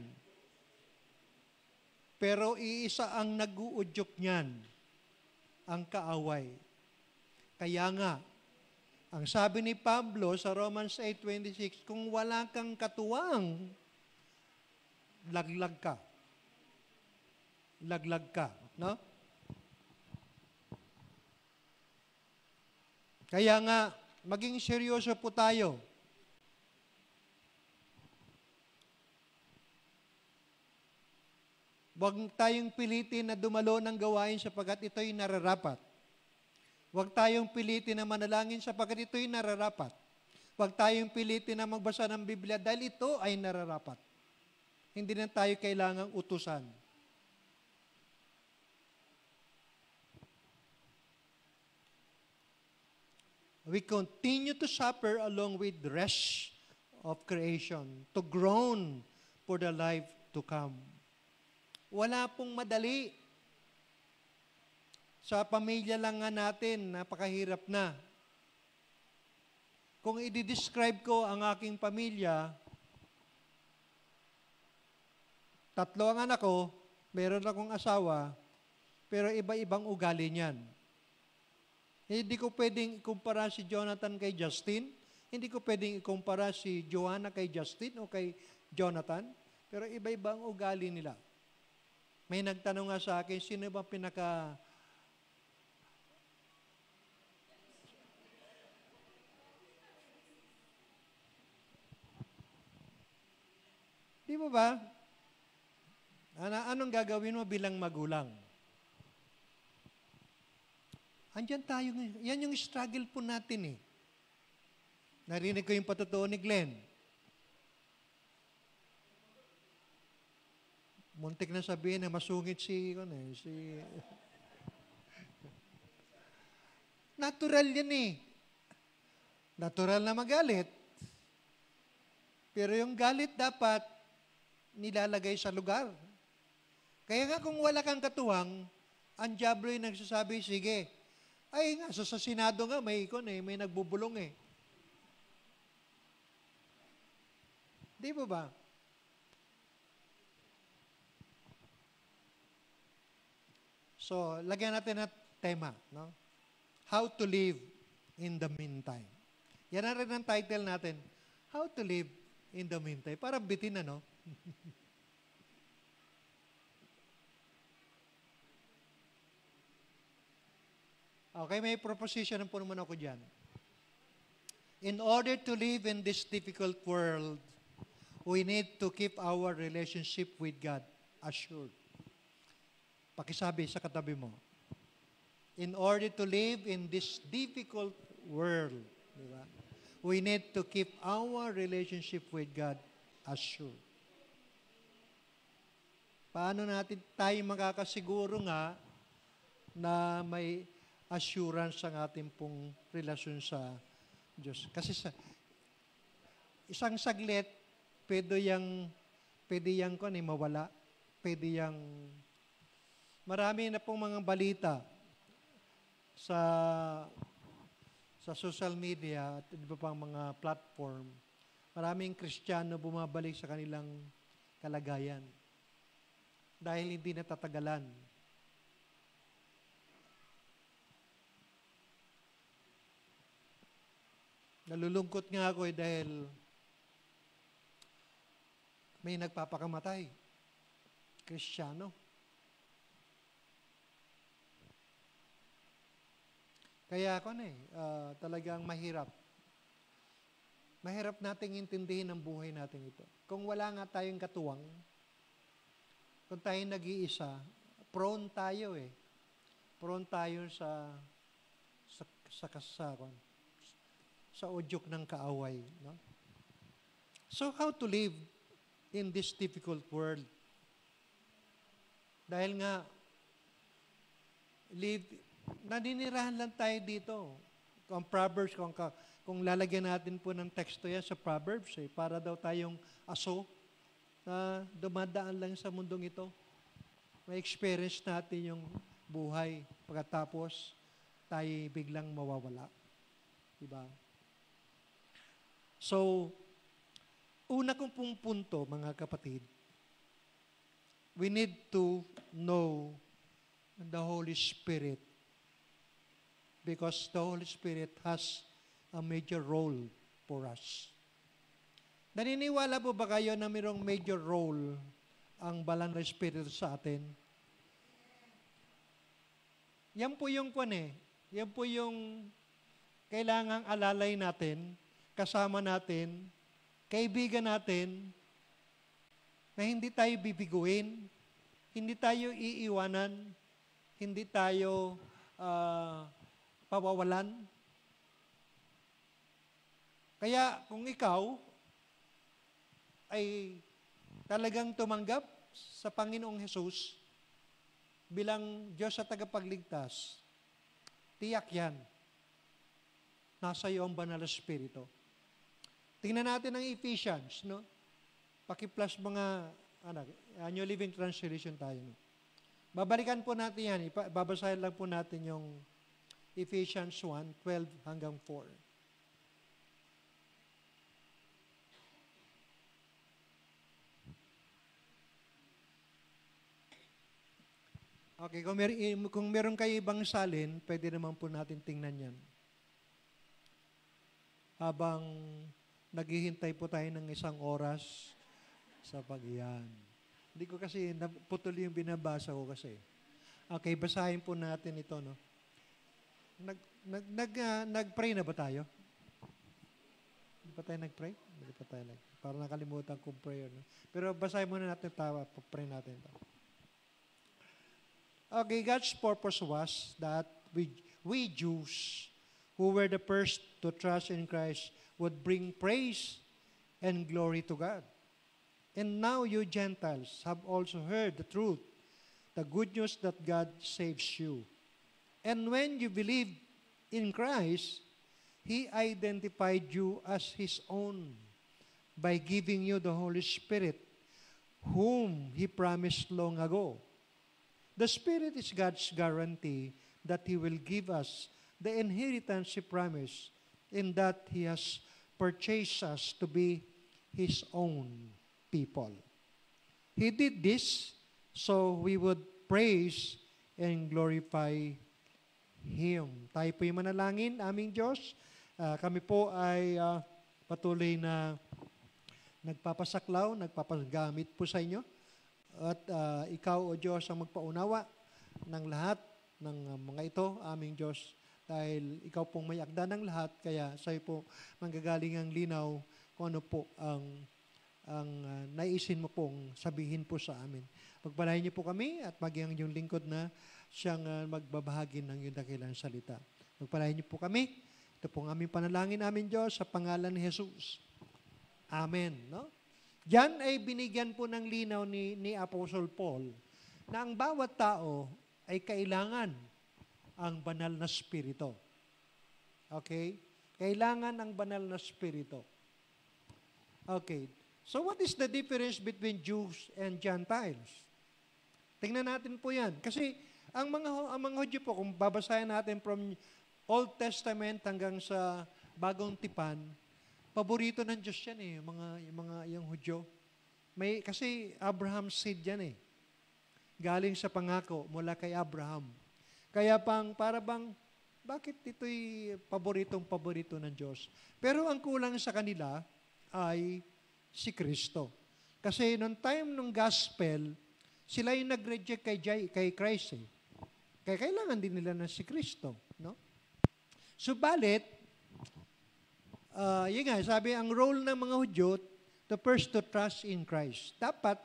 Pero iisa ang nag-uudyok niyan, ang kaaway. Kaya nga, ang sabi ni Pablo sa Romans 8:26, kung wala kang katuwang, laglag ka. Laglag ka, no? Kaya nga, maging seryoso po tayo. Huwag tayong pilitin na dumalo ng gawain sapagkat ito'y nararapat. Huwag tayong pilitin na manalangin sapagkat ito'y nararapat. Huwag tayong pilitin na magbasa ng Biblia dahil ito ay nararapat. Hindi na tayo kailangang utusan. We continue to suffer along with the rest of creation, to groan for the life to come. Wala pong madali. Sa pamilya lang nga natin, napakahirap na. Kung i-describe ko ang aking pamilya, 3 ang anak ko, meron akong asawa, pero iba-ibang ugali niyan. Hindi ko pwedeng ikumpara si Jonathan kay Justin. Hindi ko pwedeng ikumpara si Joanna kay Justin o kay Jonathan. Pero iba-iba ang ugali nila. May nagtanong nga sa akin, sino ba pinaka... Di ba ba? Anong gagawin mo bilang magulang? Andiyan tayo. Yan yung struggle po natin eh. Narinig ko yung patotoo ni Glenn. Muntik na sabihin na masungit si Natural yan eh. Natural na magalit. Pero yung galit dapat nilalagay sa lugar. Kaya nga kung wala kang katuwang, ang diablo yung nagsasabi, sige. Ay nga, so sa Senado nga, may nagbubulong eh. Di ba? So, lagyan natin na tema, no? How to live in the meantime. Yan na rin ang title natin. How to live in the meantime. Parang bitin na, no? Okay, may proposition po naman ako dyan. In order to live in this difficult world, we need to keep our relationship with God assured. Pakisabi sa katabi mo. In order to live in this difficult world, di ba? We need to keep our relationship with God assured. Paano natin tayo makakasiguro nga na may assurance ang ating pong relasyon sa Diyos? Kasi sa isang saglit, pwede yang mawala. Pwede yang marami na pong mga balita sa social media at iba pang mga platform. Maraming Kristiyano bumabalik sa kanilang kalagayan dahil hindi natatagalan. Nalulungkot nga ako dahil may nagpapakamatay. Kristiyano. Kaya ako talagang mahirap. Mahirap nating intindihin ang buhay natin ito. Kung wala nga tayong katuwang, kung tayo nag-iisa, prone tayo eh. Prone tayo sa udyok ng kaaway. No? So how to live in this difficult world? Dahil nga, naninirahan lang tayo dito. Ang Proverbs, kung lalagyan natin po ng teksto yan sa Proverbs, para daw tayong aso na dumadaan lang sa mundong ito. May experience natin yung buhay. Pagkatapos, tayo biglang mawawala. Diba? So, una kong pong punto, mga kapatid, we need to know the Holy Spirit because the Holy Spirit has a major role for us. Naniniwala po ba kayo na mayroong major role ang Banal na Espiritu sa atin? Yan po yung yan po yung kailangang alalay natin, kasama natin, kaibigan natin, na hindi tayo bibiguin, hindi tayo iiwanan, hindi tayo pawawalan. Kaya kung ikaw ay talagang tumanggap sa Panginoong Hesus bilang Diyos at tagapagligtas, tiyak yan. Nasa iyo ang Banal na Espiritu. Tingnan natin ang Ephesians, no? Paki-plus mga, New Living Translation tayo. No? Babalikan po natin yan. Babasahin lang po natin yung Ephesians 1:12 hanggang 4. Okay, kung meron kayo ibang salin, pwede naman po natin tingnan yan. Habang naghihintay po tayo ng isang oras sa pag-iyan. Hindi ko kasi, putol yung binabasa ko kasi. Okay, basahin po natin ito, no? Nag-pray na ba tayo? Hindi pa tayo nag-pray? Hindi pa tayo nag-pray. Para nakalimutan kong prayer, no? Pero basahin muna natin tawa, pray natin ito. Okay, God's purpose was that we Jews, who were the first to trust in Christ, would bring praise and glory to God. And now you Gentiles have also heard the truth, the good news that God saves you. And when you believe, in Christ, He identified you as His own by giving you the Holy Spirit, whom He promised long ago. The Spirit is God's guarantee that He will give us the inheritance He promised, in that He has purchased us to be His own people. He did this so we would praise and glorify Him. Tayo po yung manalangin, aming Diyos. Kami po ay patuloy na nagpapasaklaw, nagpapagamit po sa inyo. At ikaw, O Diyos, ang magpaunawa ng lahat ng mga ito, aming Diyos. Dahil ikaw pong may akda ng lahat, kaya sa'yo po manggagaling ang linaw kung ano po ang naisin mo pong sabihin po sa amin. Pagpalain niyo po kami at maging ang iyong lingkod na siyang magbabahagi ng iyong dakilang salita. Pagpalain niyo po kami. Ito pong aming panalangin namin, Diyos, sa pangalan ni Jesus. Amen. No? Diyan ay binigyan po ng linaw ni Apostle Paul na ang bawat tao ay kailangan ang banal na spirito. Okay? Kailangan ang banal na spirito. Okay. So what is the difference between Jews and Gentiles? Tingnan natin po yan. Kasi ang mga Hudyo po, kung babasahin natin from Old Testament hanggang sa Bagong Tipan, paborito ng Diyos yan eh, yung Hudyo. Kasi Abraham's seed yan eh. Galing sa pangako mula kay Abraham. Kaya bakit ito'y paborito ng Diyos? Pero ang kulang sa kanila ay si Kristo. Kasi noong time ng gospel, sila yung nag-reject kay Christ eh. Kaya kailangan din nila na si Kristo. No? Subalit, yun nga, sabi, ang role ng mga Hudyo, the first to trust in Christ. Dapat,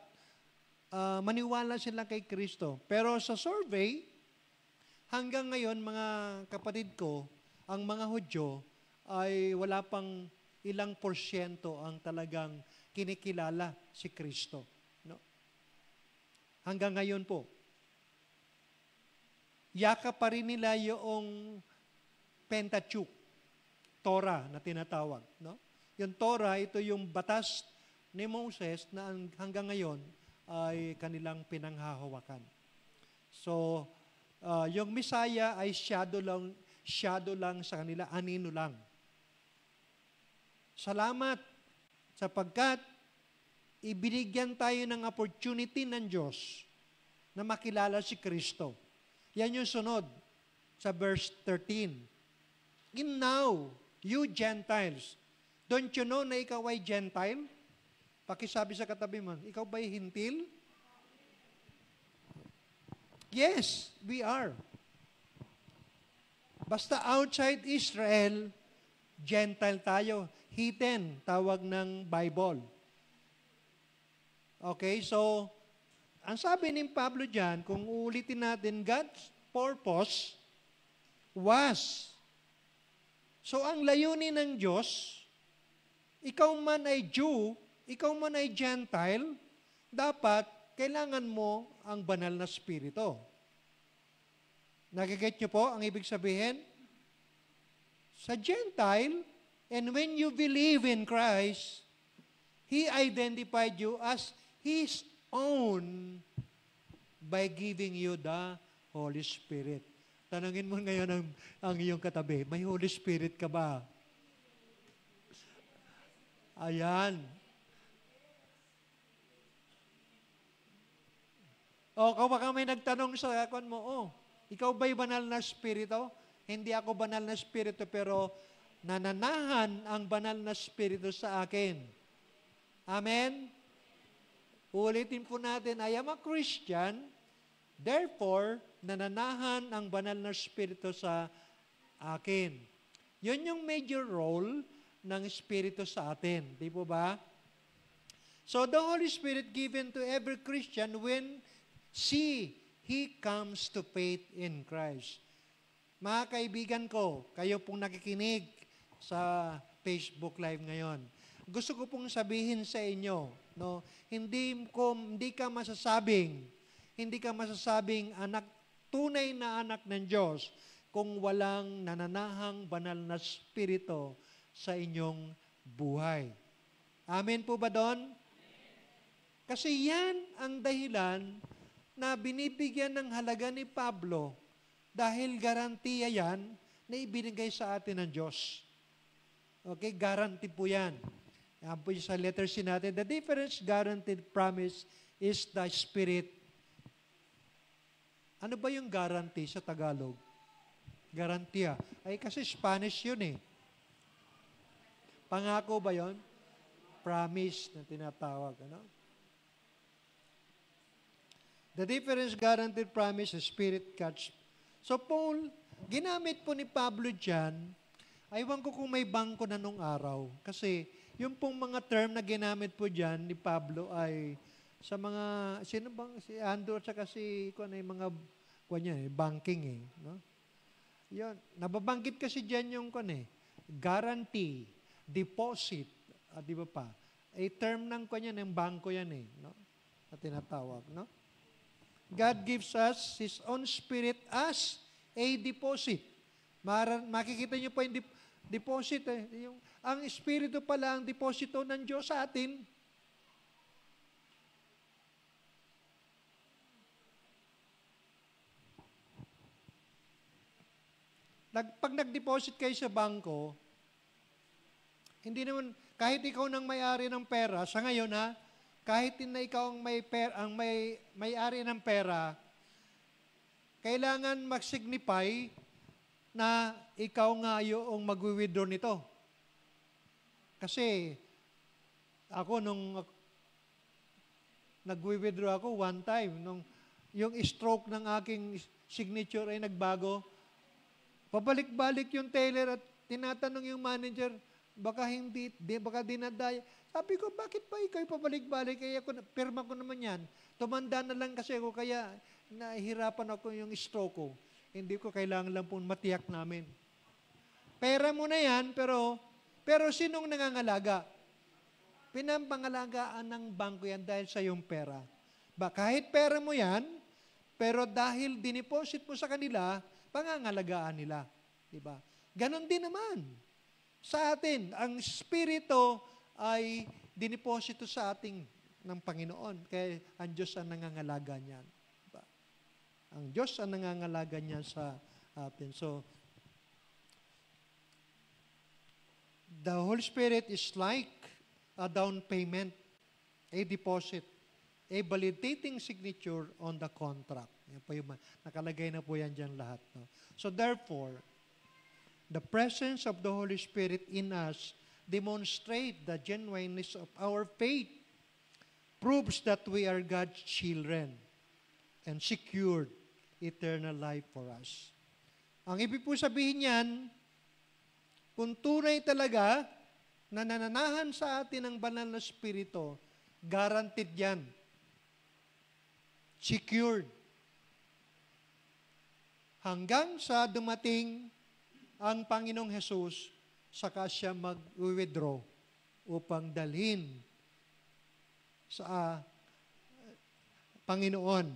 maniwala sila kay Kristo. Pero sa survey, hanggang ngayon, mga kapatid ko, ang mga Hudyo ay wala pang ilang porsyento ang talagang kinikilala si Kristo. No? Hanggang ngayon po. Yaka pa rin nila yung Pentateuch, Torah na tinatawag. No? Yung Torah, ito yung batas ni Moses na hanggang ngayon ay kanilang pinanghahawakan. So, yung Messiah ay shadow lang sa kanila, anino lang. Salamat sapagkat ibinigyan tayo ng opportunity ng Diyos na makilala si Kristo. Yan yung sunod sa verse 13. And now, you Gentiles, don't you know na ikaw ay Gentile? Pakisabi sa katabi mo, ikaw ba'y hintil? Yes, we are. Basta outside Israel, Gentile tayo. Heathen, tawag ng Bible. Okay, so, ang sabi ni Pablo dyan, kung uulitin natin, God's purpose was. So, ang layunin ng Diyos, ikaw man ay Jew, ikaw man ay Gentile, dapat kailangan mo ang banal na spirito. Nagiget niyo po ang ibig sabihin? Sa Gentile, and when you believe in Christ, He identified you as His own by giving you the Holy Spirit. Tanungin mo ngayon ang iyong katabi, may Holy Spirit ka ba? Ayan. O, baka may nagtanong sa akon mo, ikaw ba'y banal na spirito? Hindi ako banal na spirito, pero nananahan ang banal na spirito sa akin. Amen? Ulitin po natin, I am a Christian, therefore, nananahan ang banal na spirito sa akin. Yun yung major role ng spirito sa atin. Di po ba? So, the Holy Spirit given to every Christian when he comes to faith in Christ. Mga kaibigan ko, kayo pong nakikinig sa Facebook Live ngayon, gusto ko pong sabihin sa inyo, no, hindi ka masasabing anak, tunay na anak ng Diyos kung walang nananahang banal na spirito sa inyong buhay. Amen po ba doon? Kasi yan ang dahilan na binibigyan ng halaga ni Pablo dahil garantiya yan na ibinigay sa atin ng Diyos. Okay, guarantee po yan. Yan po sa letter C natin. The difference guaranteed promise is the Spirit. Ano ba yung guarantee sa Tagalog? Garantiya. Ay kasi Spanish yun eh. Pangako ba yon? Promise na tinatawag. Ano? The difference guaranteed promise is Spirit catch. So Paul, ginamit po ni Pablo dyan, aywan ko kung may bangko na nung araw. Kasi yung pong mga term na ginamit po dyan ni Pablo ay sa mga, sino bang, si Andrew at saka si, kung ano yung mga, banking eh. No? Yun, nababanggit kasi dyan yung, guarantee, deposit, di ba pa? A term ng, ng bangko yan eh. No? Na tinatawag, no? God gives us His own Spirit as a deposit. Makikita niyo po yung deposit. Ang Espiritu pala ang deposito ng Diyos sa atin. Pag nag-deposit kayo sa bangko, hindi naman, kahit ikaw nang may-ari ng pera, sa ngayon kahit na ikaw ang may-ari ng pera, kailangan mag-signify na ikaw nga yung mag-withdraw nito. Kasi ako nung nag-withdraw ako one time, nung yung stroke ng aking signature ay nagbago, pabalik-balik yung teller at tinatanong yung manager, baka dinadaya. Sabi ko, bakit pa ikaw pabalik-balik? Kaya pirma ko naman yan. Tumanda na lang kasi ako, kaya nahihirapan ako yung stroke ko. Hindi ko kailangan lang po matiyak namin. Pera mo na yan, pero sinong nangangalaga? Pinampangalagaan ng bangko yan dahil sa yung pera. Kahit pera mo yan, pero dahil diniposit mo sa kanila, pangangalagaan nila. Diba? Ganon din naman. Sa atin, ang Espiritu ay diniposito sa ating ng Panginoon. Kaya ang Diyos ang nangangalaga niyan. Diba? Ang Diyos ang nangangalaga niyan sa atin. So, the Holy Spirit is like a down payment, a deposit, a validating signature on the contract. Yan po yung, nakalagay na po yan dyan lahat. No? So therefore, the presence of the Holy Spirit in us demonstrate the genuineness of our faith, proves that we are God's children and secured eternal life for us. Ang ibig po sabihin yan, kung tunay talaga na nananahan sa atin ang banal na Espiritu, guaranteed yan. Secured. Hanggang sa dumating ang Panginoong Jesus, saka siya mag-withdraw upang dalhin sa Panginoon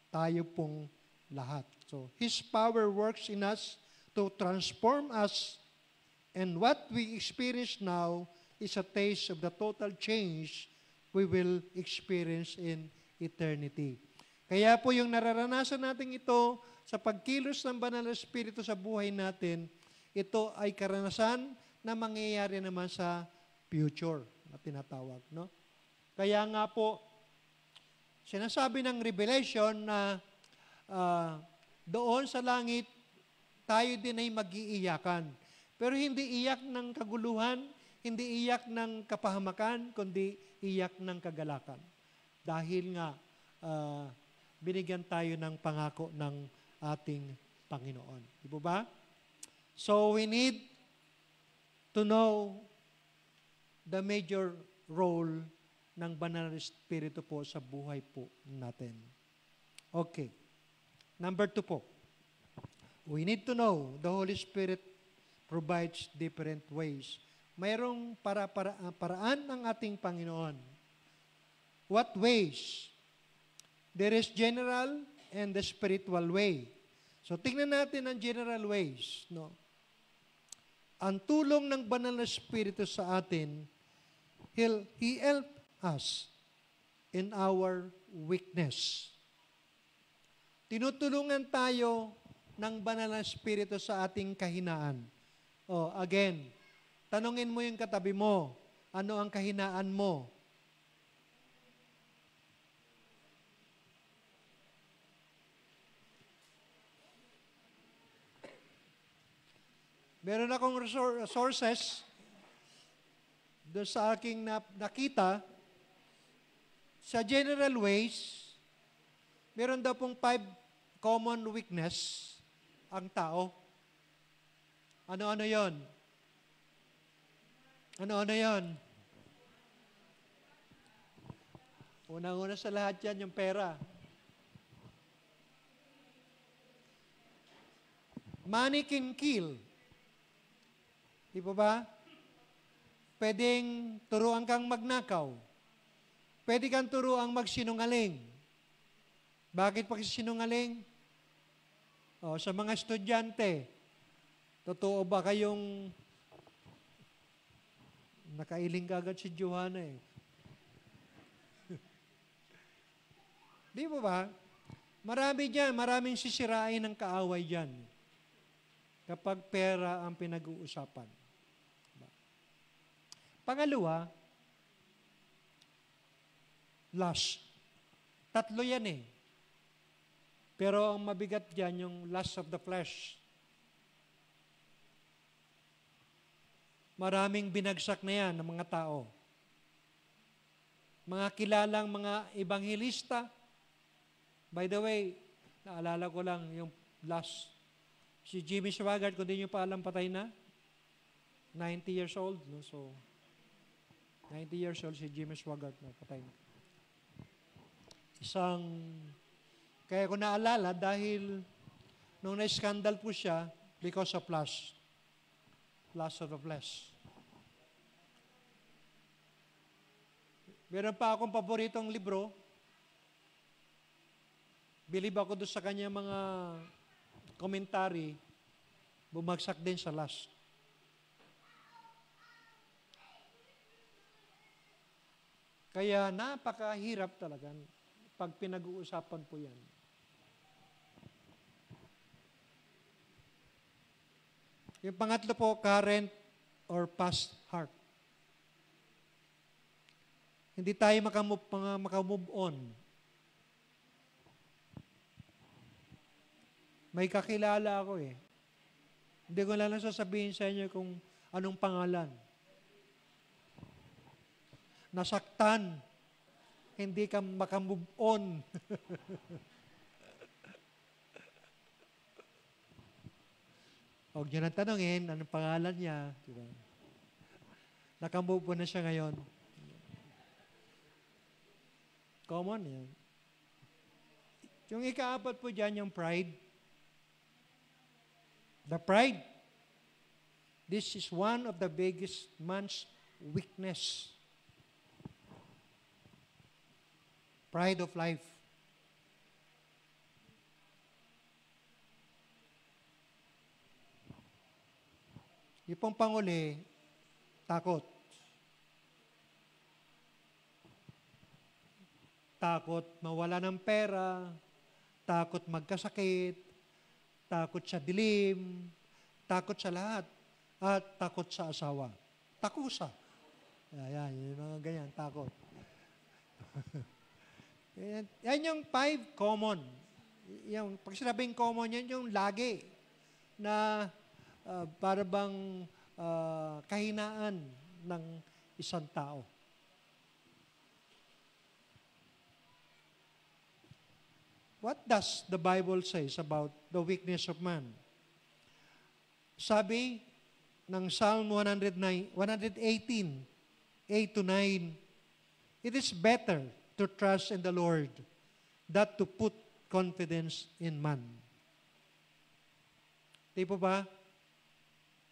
tayo pong lahat. So, His power works in us to transform us, and what we experience now is a taste of the total change we will experience in eternity. Kaya po yung nararanasan natin ito sa pagkilos ng Banal na Espiritu sa buhay natin, ito ay karanasan na mangyayari naman sa future na tinatawag. No? Kaya nga po, sinasabi ng Revelation na doon sa langit, tayo din ay mag-iiyakan. Pero hindi iyak ng kaguluhan, hindi iyak ng kapahamakan, kundi iyak ng kagalakan. Dahil nga, binigyan tayo ng pangako ng ating Panginoon. Di po ba? So we need to know the major role ng Banal na Espiritu po sa buhay po natin. Okay. Number 2 po. We need to know the Holy Spirit provides different ways. Mayroong paraan ng ating Panginoon. What ways? There is general and the spiritual way. So, tingnan natin ang general ways. No? Ang tulong ng Banal na Espiritu sa atin, He help us in our weakness. Tinutulungan tayo ng Banal na Espiritu sa ating kahinaan. Again, tanungin mo yung katabi mo, ano ang kahinaan mo? Meron akong sources doon sa aking nakita. Sa general ways, meron daw pong 5 common weakness ang tao. Ano-ano yon? Ano-ano yon? Unang-una sa lahat yan, yung pera. Money can kill. Di ba ba? Pwedeng turuan kang magnakaw. Pwede kang turuan magsinungaling. Bakit pagsinungaling? Sa mga estudyante, totoo ba kayong nakailing ka agad si Johanna eh? Di ba ba? Marami dyan, maraming sisirain ng kaaway dyan kapag pera ang pinag-uusapan. Pangalawa, lust. 3 yan eh. Pero ang mabigat dyan, yung lust of the flesh. Maraming binagsak na yan ng mga tao. Mga kilalang mga ebanghelista. By the way, naalala ko lang yung lust. Si Jimmy Swaggart, kung di nyo pa alam, patay na. 90 years old. No? So, 90 years old si Jimmy Swaggart na patay na. Kaya ko naalala dahil nung na-scandal po siya because of lust. Lust of the flesh. Meron pa akong paboritong libro. Bilib ako doon sa kanya mga commentary. Bumagsak din sa lust. Kaya napakahirap talaga pag pinag-uusapan po yan. Yung pangatlo po, current or past heart. Hindi tayo makamove on. May kakilala ako eh. Hindi ko lang sasabihin sa inyo kung anong pangalan. Nasaktan. Hindi ka makamove on. Huwag nyo nang tanongin, anong pangalan niya. Diba? Nakamove on na siya ngayon. Common yan. Yung ika-4 po dyan, yung pride. The pride. This is one of the biggest man's weakness. Pride of life. Yung pong panguli, takot. Takot mawala ng pera, takot magkasakit, takot sa dilim, takot sa lahat, at takot sa asawa. Takusa. Yan, yung mga ganyan, takot. Yan yung 5 common. Yung, pag sinabing common, yan yung lagi na para bang kahinaan ng isang tao. What does the Bible says about the weakness of man? Sabi ng Psalm 118, 8 to 9, it is better to trust in the Lord than to put confidence in man. Di po ba?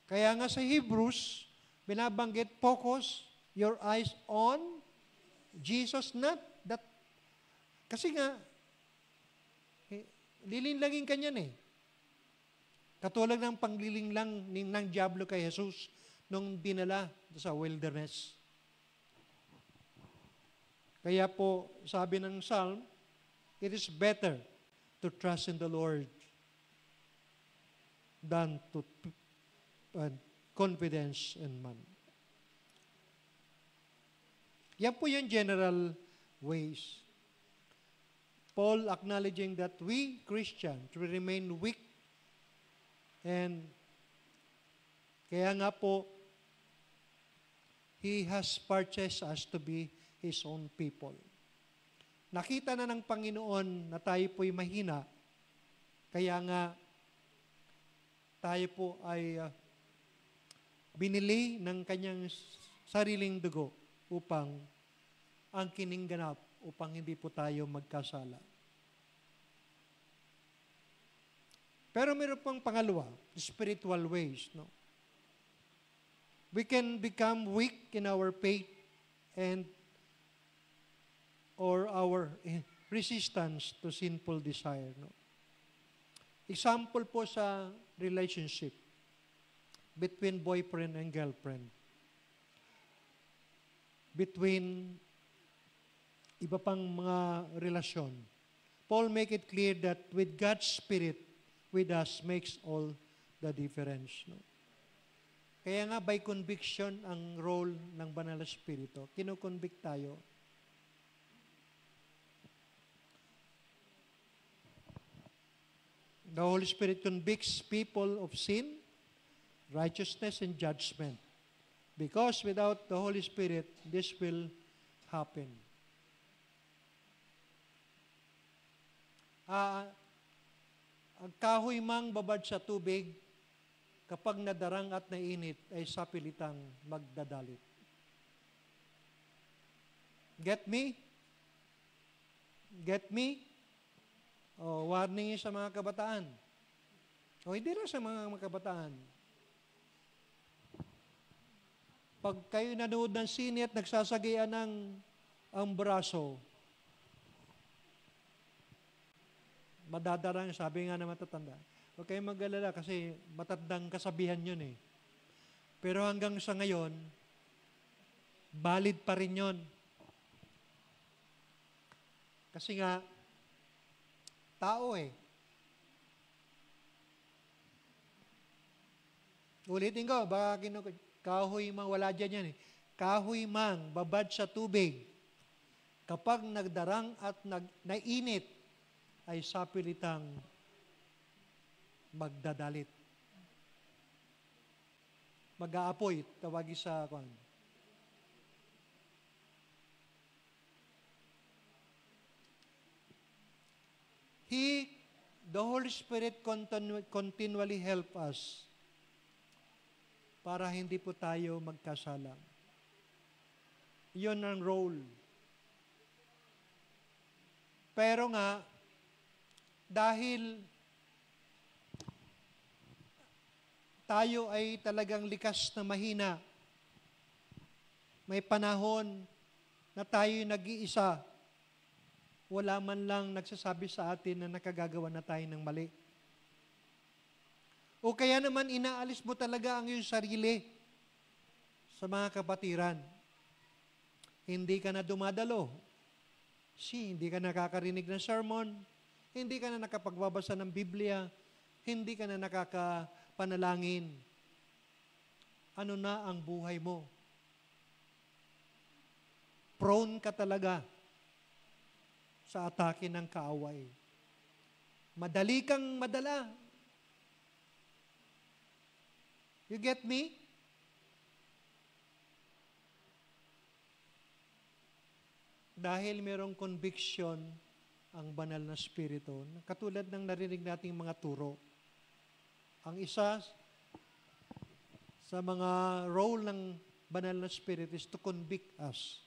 Kaya nga sa Hebrews, binabanggit, focus your eyes on Jesus, not that. Kasi nga, lilinlangin ka niyan eh. Katulad ng pangliling lang ng Diablo kay Jesus nung dinala sa wilderness. Kaya po, sabi ng Psalm, it is better to trust in the Lord than to confidence in man. Yan po yung general ways. Paul acknowledging that we Christians will remain weak, and kaya nga po, He has purchased us to be His own people. Nakita na ng Panginoon na tayo po'y mahina, kaya nga tayo po ay binili ng kanyang sariling dugo upang ang kiningganap, upang hindi po tayo magkasala. Pero meron pang pangalawa, spiritual ways. No? We can become weak in our faith and or our resistance to sinful desire. No? Example po sa relationship between boyfriend and girlfriend. Between iba pang mga relasyon. Paul make it clear that with God's Spirit with us makes all the difference. No? Kaya nga by conviction ang role ng Banal na Espiritu. Kino-convict tayo. The Holy Spirit convicts people of sin, righteousness, and judgment. Because without the Holy Spirit, this will happen. Ang kahoy mang babad sa tubig, kapag nadarang at nainit, ay sapilitang magdadalit. Get me? Get me? O, warning sa mga kabataan. O, hindi lang sa mga kabataan. Pag kayo nanood ng sine at nagsasagaya ng ang braso, madadarang, sabi nga na matatanda. Huwag kayong mag-alala kasi matandang kasabihan yun eh. Pero hanggang sa ngayon, valid pa rin yun. Kasi nga, tao eh. Ulitin ko, baka kahoy mang, wala dyan yan eh. Kahoy mang, babad sa tubig. Kapag nagdarang at nainit, ay sapilitang magdadalit. Mag-aapoy, tawagi sa kwan. The Holy Spirit continually help us para hindi po tayo magkasala. Yun ang role. Pero nga, dahil tayo ay talagang likas na mahina, may panahon na tayo nag-iisa, wala man lang nagsasabi sa atin na nakagagawa na tayo ng mali. O kaya naman inaalis mo talaga ang iyong sarili sa mga kapatiran. Hindi ka na dumadalo. Hindi ka nakakarinig ng sermon. Hindi ka na nakapagbabasa ng Biblia. Hindi ka na nakakapanalangin. Ano na ang buhay mo? Prone ka talaga sa atake ng kaaway. Madali kang madala. You get me? Dahil merong conviction ang banal na spirito, katulad ng narinig nating mga turo. Ang isa sa mga role ng banal na spirit is to convict us.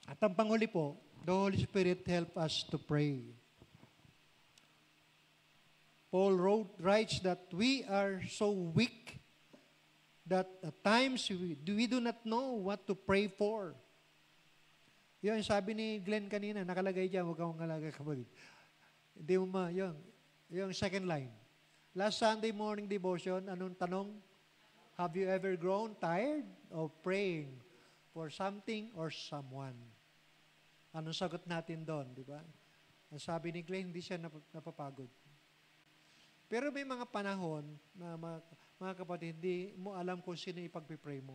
At ang panghuli po, the Holy Spirit help us to pray. Paul writes that we are so weak that at times we do not know what to pray for. Yun, sabi ni Glenn kanina, nakalagay dyan, huwag kang alaga kapatid. Hindi mo yung second line. Last Sunday morning devotion, anong tanong? Have you ever grown tired of praying for something or someone? Anong sagot natin doon, di ba? Ang sabi ni Glenn, hindi siya napapagod. Pero may mga panahon na mga kapatid, hindi mo alam kung sino ipagpipray mo.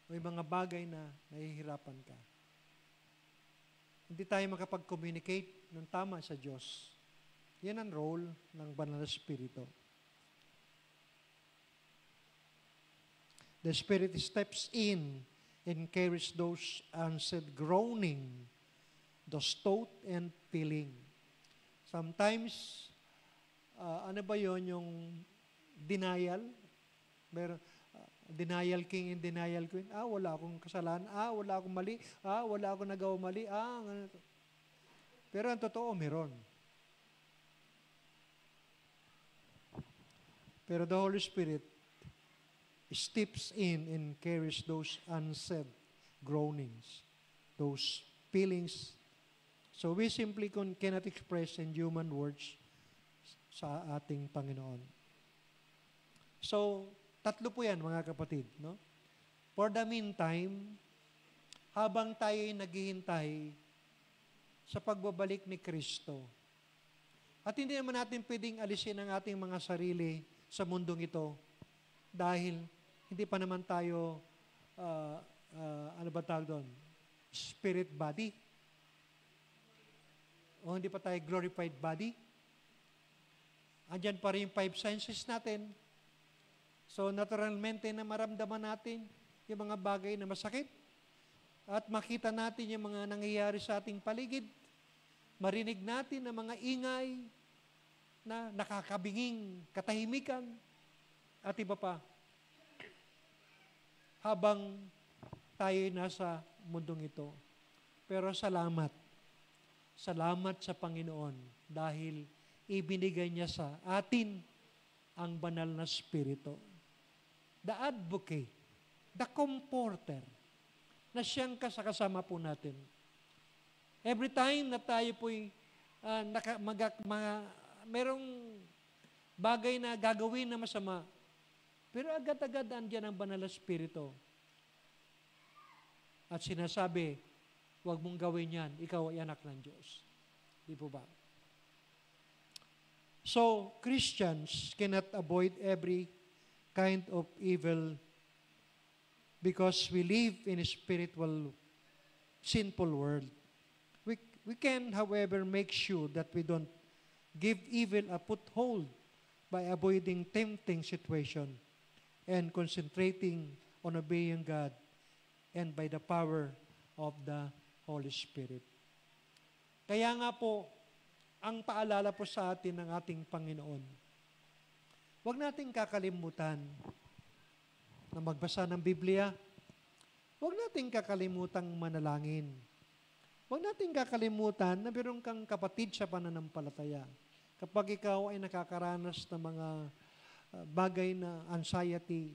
May mga bagay na nahihirapan ka. Hindi tayo makapag-communicate ng tama sa Diyos. Yan ang role ng Banal na Espiritu. The Spirit steps in and carries those answered groaning, those thought and feeling. Sometimes, ano ba yon yung denial? Meron, denial king and denial queen. Wala akong kasalanan. Wala akong mali. Wala akong nagawa mali. Pero ang totoo, meron. Pero the Holy Spirit steps in and carries those unsaid groanings, those feelings. So we simply cannot express in human words sa ating Panginoon. So, tatlo po yan, mga kapatid. No? For the meantime, habang tayo'y naghihintay sa pagbabalik ni Kristo, at hindi naman natin pwedeng alisin ang ating mga sarili sa mundong ito dahil hindi pa naman tayo, ano ba tawag doon? Spirit body? O hindi pa tayo glorified body? Andyan pa rin yung 5 senses natin. So, naturalmente na maramdaman natin yung mga bagay na masakit at makita natin yung mga nangyayari sa ating paligid. Marinig natin ang mga ingay na nakakabinging katahimikan at iba pa. Habang tayo nasa mundong ito. Pero salamat. Salamat sa Panginoon dahil ibinigay niya sa atin ang banal na Espiritu. The advocate, the comforter, na siyang kasama po natin. Every time na tayo po'y merong bagay na gagawin na masama, pero agad-agad andyan ang banal na Espiritu. At sinasabi, huwag mong gawin yan, ikaw ay anak ng Diyos. Di po ba? So, Christians cannot avoid every kind of evil because we live in a spiritual, sinful world. We can, however, make sure that we don't give evil a foothold by avoiding tempting situation and concentrating on obeying God and by the power of the Holy Spirit. Kaya nga po, ang paalala po sa atin ng ating Panginoon, huwag nating kakalimutan na magbasa ng Biblia. Huwag nating kakalimutang manalangin. Huwag nating kakalimutan na meron kang kapatid sa pananampalataya. Kapag ikaw ay nakakaranas ng mga bagay na anxiety,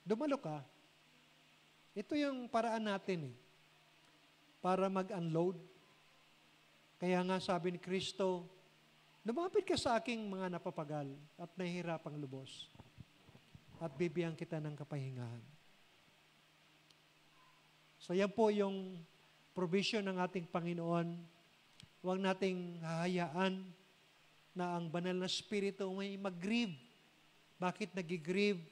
dumalo ka. Ito yung paraan natin para mag-unload. Kaya nga sabi ni Kristo, lumapit ka sa aking mga napapagal at nahihirapang lubos at bibigyan kita ng kapahingahan. So yan po yung provision ng ating Panginoon. Huwag nating hahayaan na ang banal na Espiritu may mag-grieve. Bakit nag-grieve?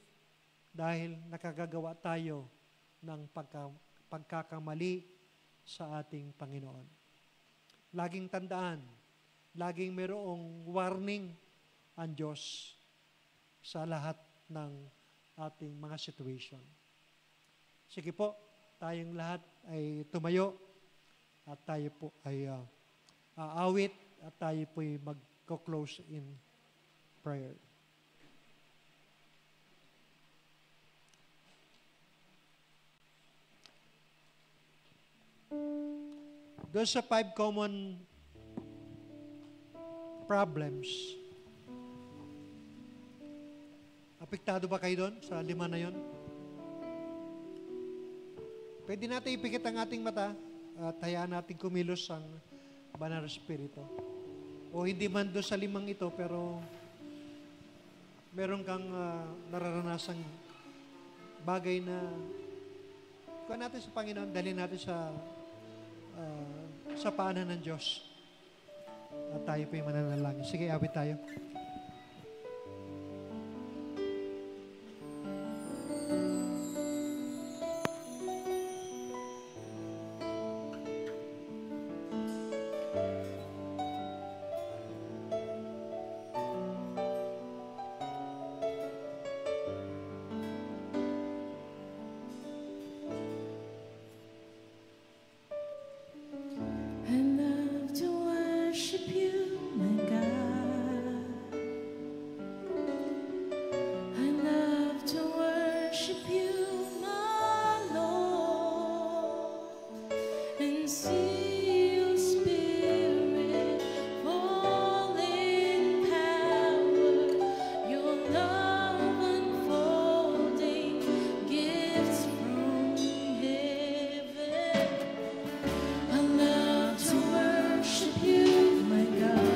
Dahil nakagagawa tayo ng pagkakamali sa ating Panginoon. Laging tandaan, laging mayroong warning ang Diyos sa lahat ng ating mga situation. Sige po, tayong lahat ay tumayo at tayo po ay aawit at tayo po ay mag-close in prayer. Doon sa 5 common problems, apektado ba kayo doon sa 5 na yon? Pwede natin ipikit ang ating mata at hayaan natin kumilos ang Banal na Espiritu. O hindi man doon sa 5 ito, pero meron kang nararanasang bagay na kuha natin sa Panginoon, dalhin natin sa paanan ng Diyos. At tayo po yung mananalangin. Sige, awit tayo. I love to worship you, my God. I love to worship you, my Lord, and see your Spirit fall in power, your love unfolding, gifts from heaven. I love to worship you, my God.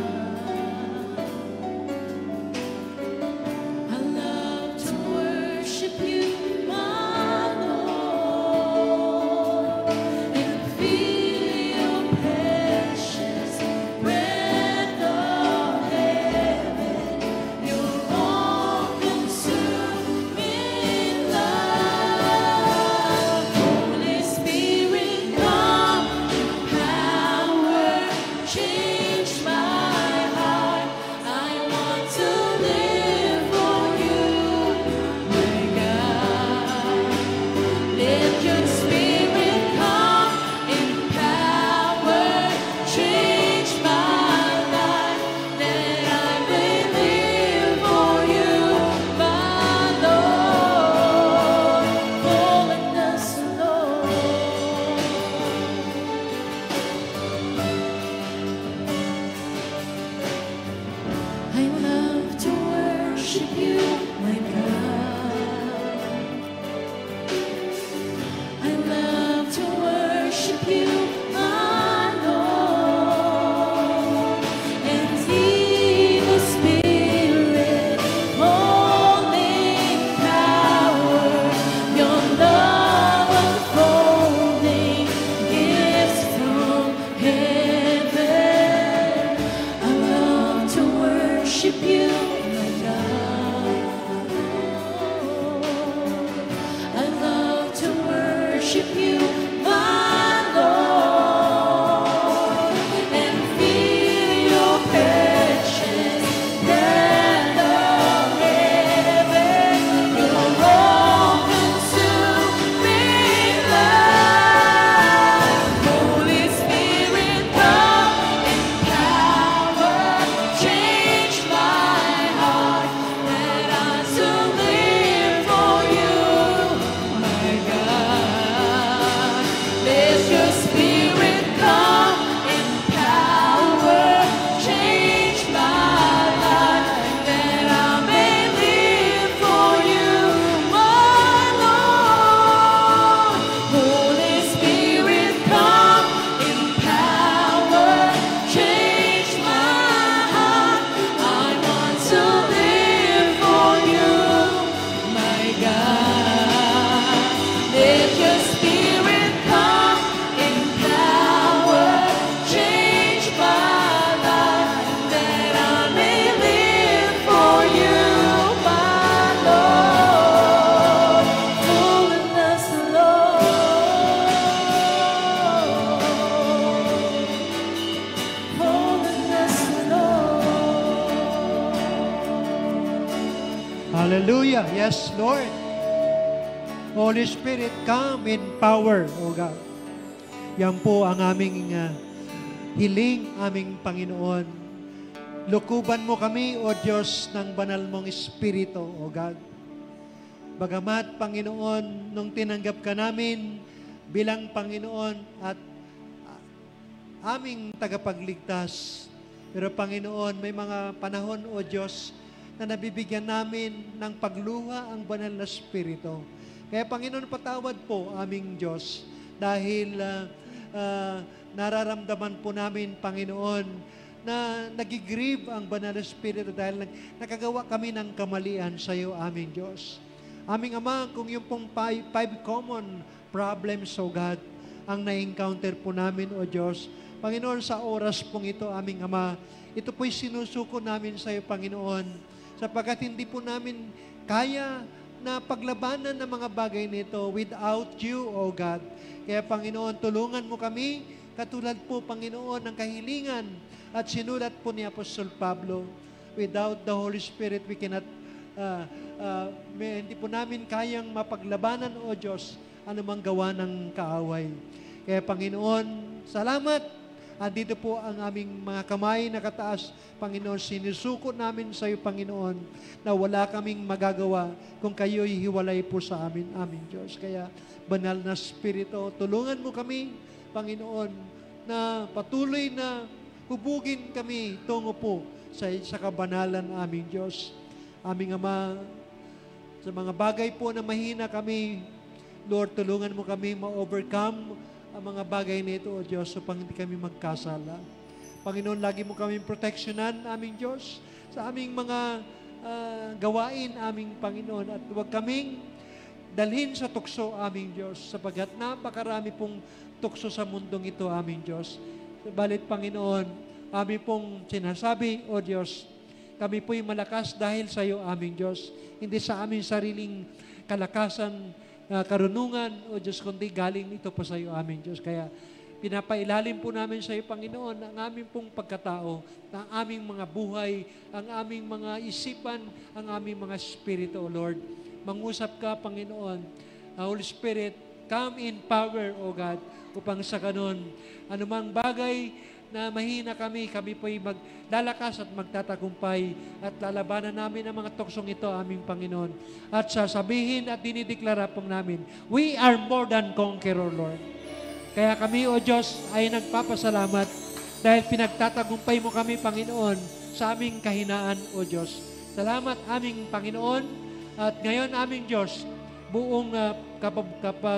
I love to worship you, my Lord, and feel your precious breath of heaven, your all-consuming love. Holy Spirit, come. Power, change my heart. I want to live for you, my God. Let your Spirit come in power, change my life, that I may live for you, my Lord. Holiness alone. I love to worship you, my God. I love to worship you, my Lord, and see the Spirit holding power, your love unfolding, gifts from heaven. I love to worship you, my God. I love to worship you, my Lord, and feel your precious breath of heaven, your all-consuming love. Holy Spirit, come in power, change my heart, that I to live for you, my God. Let your Spirit come in power, change my life, that I may live for you, my Lord. Holy Spirit, come in power, change my heart. I want to live for you, my God. Let your Spirit come in power, change my life, that I may live for you, my Lord. Holiness alone. Holiness alone. Hallelujah. Yes, Lord. Holy Spirit, come in power, O God. Yan po ang aming hiling, aming Panginoon. Lukuban mo kami, O Diyos, ng banal mong Espiritu, O God. Bagamat, Panginoon, nung tinanggap ka namin bilang Panginoon at aming tagapagligtas, pero Panginoon, may mga panahon, O Diyos, na nabibigyan namin ng pagluha ang banal na Espiritu. Kaya Panginoon, patawad po aming Diyos dahil nararamdaman po namin, Panginoon, na nagigrieve ang Banal na Espiritu dahil nakagawa kami ng kamalian sa iyo, aming Diyos. Aming Ama, kung yung pong five common problems, O God, ang na-encounter po namin, O Diyos, Panginoon, sa oras pong ito, aming Ama, ito po'y sinusuko namin sa iyo, Panginoon, sapagkat hindi po namin kaya na paglabanan ng mga bagay nito without you, O God. Kaya, Panginoon, tulungan mo kami, katulad po, Panginoon, ng kahilingan at sinulat po ni Apostol Pablo, without the Holy Spirit, we cannot, hindi po namin kayang mapaglabanan, O Diyos, anumang gawa ng kaaway. Kaya, Panginoon, salamat. Andito po ang aming mga kamay na kataas, Panginoon, sinusuko namin sa iyo, Panginoon, na wala kaming magagawa kung kayo'y hiwalay po sa amin, aming Diyos. Kaya, Banal na Espiritu, tulungan mo kami, Panginoon, na patuloy na hubugin kami tungo po sa kabanalan, aming Diyos. Aming Ama, sa mga bagay po na mahina kami, Lord, tulungan mo kami ma-overcome ang mga bagay nito, O Diyos, upang hindi kami magkasala. Panginoon, lagi mo kaming proteksyonan, aming Diyos, sa aming mga gawain, aming Panginoon, at huwag kaming dalhin sa tukso, aming Diyos, sapagkat napakarami pong tukso sa mundong ito, aming Diyos. Balit, Panginoon, aming pong sinasabi, O Diyos, kami po'y malakas dahil sa iyo, aming Diyos, hindi sa aming sariling kalakasan, karunungan, O Diyos, kundi galing ito po sa iyo, aming Diyos. Kaya pinapailalim po namin sa iyo, Panginoon, ang aming pong pagkatao, ang aming mga buhay, ang aming mga isipan, ang aming mga spirito, O Lord. Mangusap ka, Panginoon. Holy Spirit, come in power, O God, upang sa kanon, anumang bagay na mahina kami po'y maglalakas at magtatagumpay at lalabanan namin ang mga tuksong ito, aming Panginoon. At sasabihin at dinideklara po namin, we are more than conqueror, Lord. Kaya kami, O Diyos, ay nagpapasalamat dahil pinagtatagumpay mo kami, Panginoon, sa aming kahinaan, O Diyos. Salamat, aming Panginoon. At ngayon, aming Diyos, buong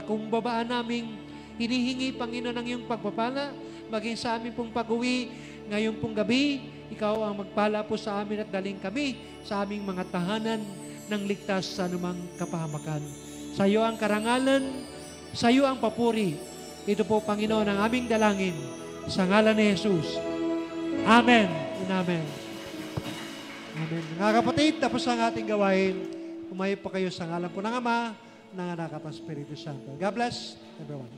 kumbabaan naming hinihingi, Panginoon, ang iyong pagpapala, maging sa amin pong pag-uwi ngayon pong gabi, ikaw ang magpala po sa amin at daling kami sa aming mga tahanan ng ligtas sa anumang kapahamakan. Sa iyo ang karangalan, sa iyo ang papuri. Ito po, Panginoon, ang aming dalangin sa ngalan ni Jesus. Amen and amen. Amen. Mga kapatid, tapos ang ating gawain. Umayo po kayo sa ngalan po ng Ama, ng Anak at ng Espiritu Santo. God bless everyone.